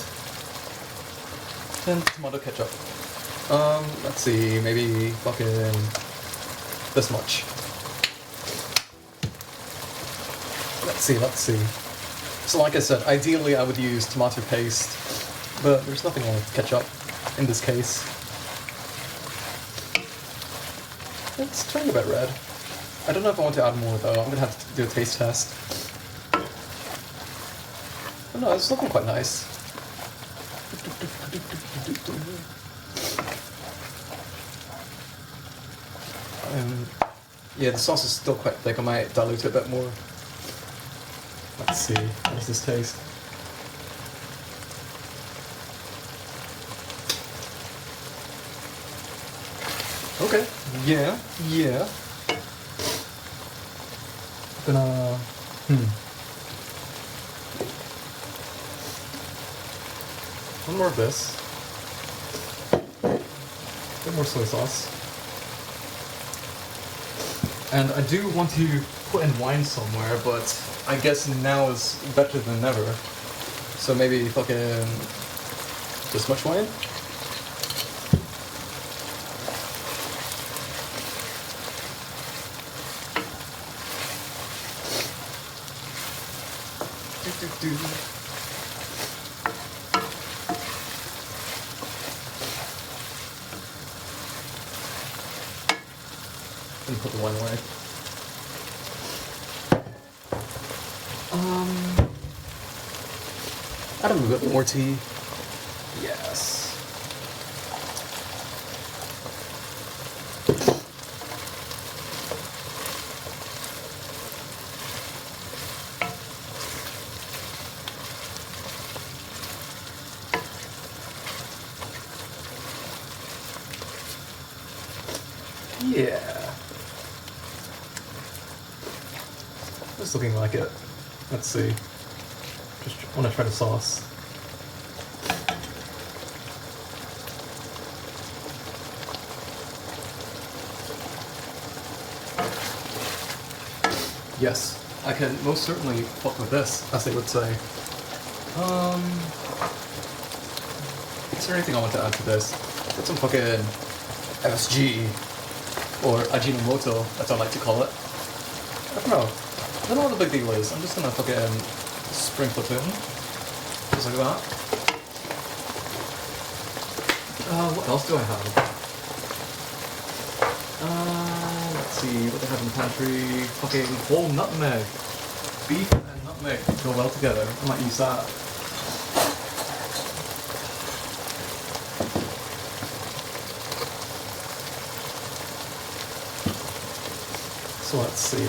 then tomato ketchup. Let's see, maybe fucking this much. Let's see. So like I said, ideally I would use tomato paste, but there's nothing wrong with ketchup in this case. It's turning a bit red. I don't know if I want to add more though, I'm gonna have to do a taste test. Oh no, it's looking quite nice. Yeah, the sauce is still quite thick, I might dilute it a bit more. Let's see, how does this taste? Okay, yeah. Gonna... One more of this. A bit more soy sauce. And I do want to put in wine somewhere, but I guess now is better than never. So maybe fucking... this much wine? Do-do-do. And put the wine away. Add a little bit more tea. Yes. Yeah. It's looking like it. Let's see. Just want to try the sauce. Yes, I can most certainly fuck with this, as they would say. Is there anything I want to add to this? Put some fucking MSG, or Ajinomoto, as I like to call it. I don't know. I don't know what the big deal is. I'm just gonna fucking sprinkle it in. Just like that. What else do I have? Let's see, what they have in the pantry. Fucking whole nutmeg. Beef and nutmeg go well together. I might use that. So let's see.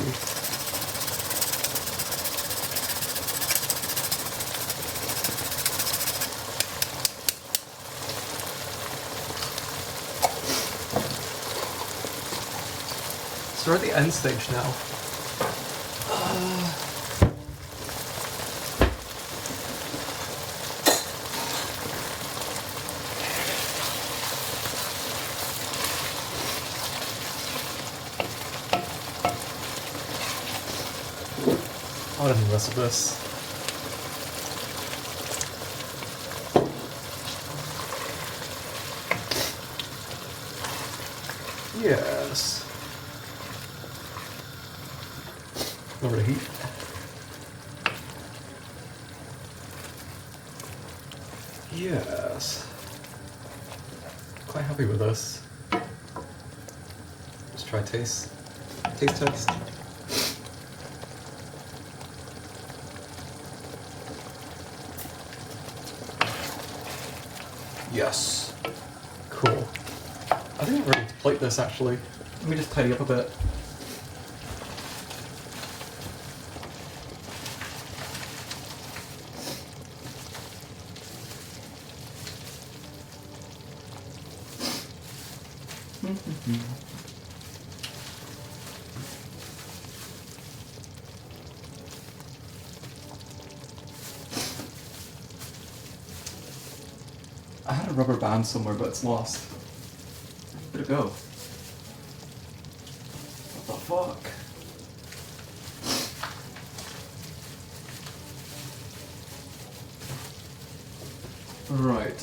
So we're at the end stage now. I'll add in the rest of this. Yes. Over the heat. Yes. Quite happy with this. Let's try taste. Taste test. Yes. Cool. I think I'm ready to plate this actually. Let me just tidy up a bit. I had a rubber band somewhere, but it's lost. Where'd it go? What the fuck? Right,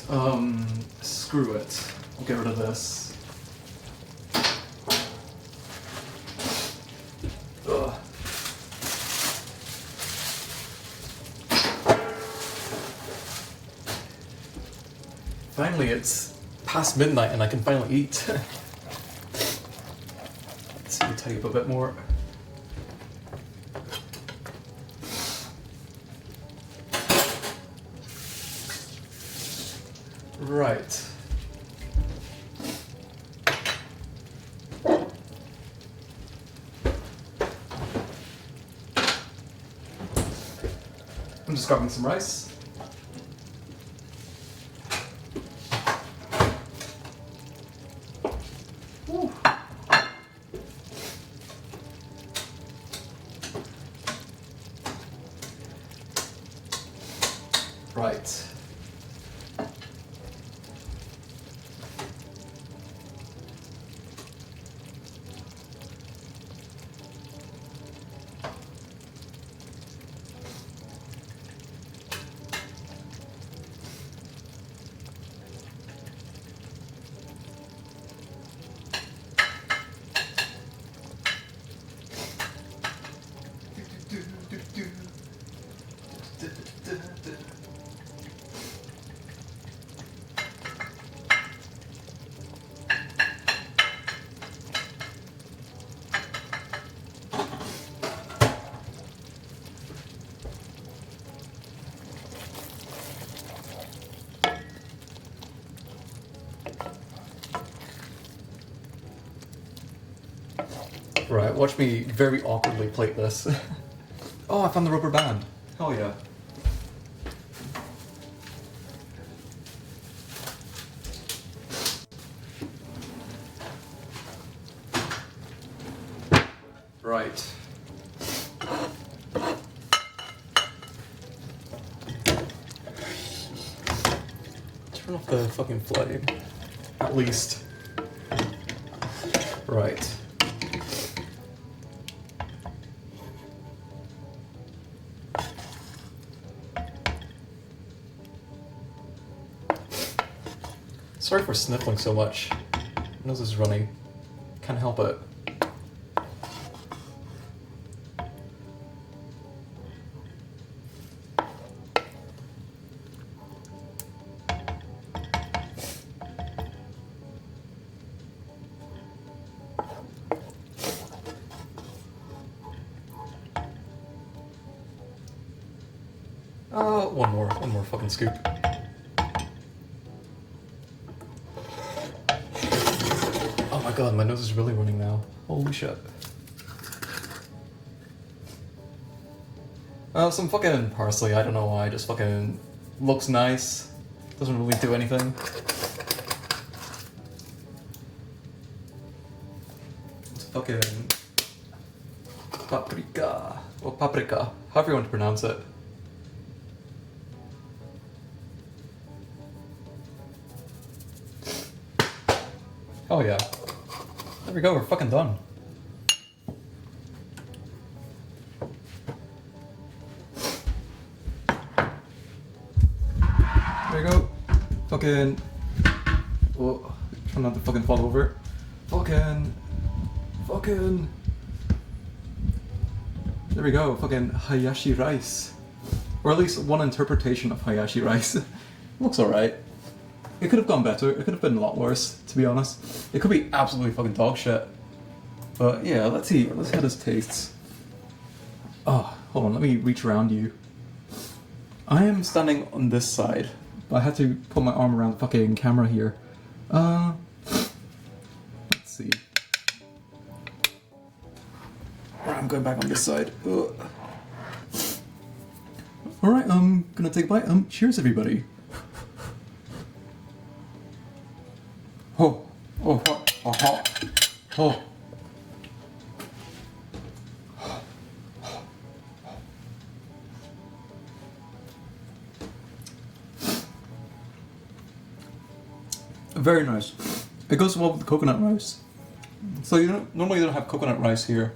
screw it. I'll get rid of this. Ugh. Finally, it's past midnight and I can finally eat. Let's see, tidy up a bit more. Right. I'm just grabbing some rice. Woo. Right. Right, watch me very awkwardly plate this. Oh, I found the rubber band. Hell yeah. Right. Turn off the fucking flame. At least. Right. Sorry for sniffling so much. My nose is running. Can't help it. One more fucking scoop. Oh my god, my nose is really running now. Holy shit. Some fucking parsley, I don't know why, just fucking looks nice. Doesn't really do anything. It's fucking paprika. Or paprika, however you want to pronounce it. Oh yeah. There we go, we're fucking done. There you go. Fucking... Oh, try not to fucking fall over. Fucking... There we go, fucking hayashi rice. Or at least one interpretation of hayashi rice. Looks alright. It could have gone better, it could have been a lot worse, to be honest. It could be absolutely fucking dog shit. But yeah, let's see how this tastes. Oh, hold on, let me reach around you. I am standing on this side, but I had to put my arm around the fucking camera here. Let's see. Alright, I'm going back on this side. Alright, I'm gonna take a bite. Cheers everybody. Oh, oh, oh, oh, oh. Very nice. It goes well with the coconut rice. So normally you don't have coconut rice here.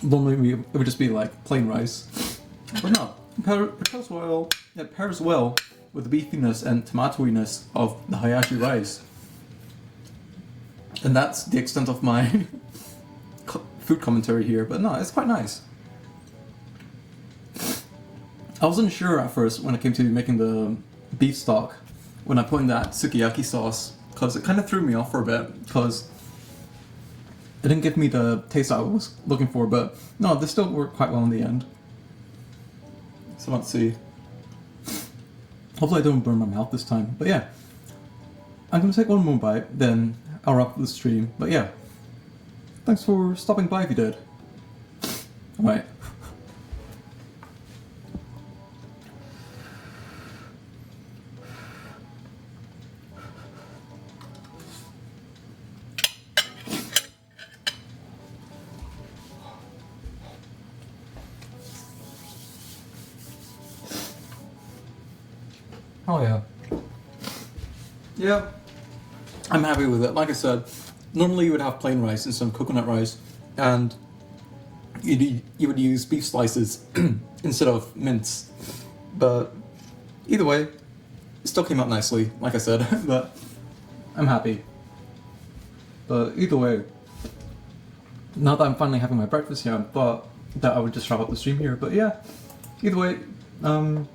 Normally it would just be like plain rice. But no, it pairs well with the beefiness and tomatoiness of the hayashi rice. And that's the extent of my food commentary here, but no, it's quite nice. I wasn't sure at first when it came to making the beef stock, when I put in that sukiyaki sauce, because it kind of threw me off for a bit, because it didn't give me the taste I was looking for, but no, this still worked quite well in the end. So let's see. Hopefully I don't burn my mouth this time, but yeah. I'm gonna take one more bite, then I'll wrap up the stream, but yeah. Thanks for stopping by if you did. Alright. Oh yeah. Yeah. I'm happy with it. Like I said, normally you would have plain rice and some coconut rice, and you would use beef slices instead of mince. But either way, it still came out nicely, like I said, but I'm happy. But either way, now that I'm finally having my breakfast here, I thought that I would just wrap up the stream here. But yeah, either way, don't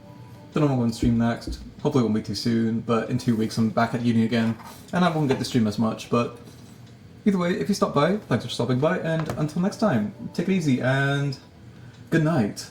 know when I'm going to stream next. Hopefully it won't be too soon, but in 2 weeks I'm back at uni again, and I won't get to stream as much, but either way, if you stop by, thanks for stopping by, and until next time, take it easy, and good night.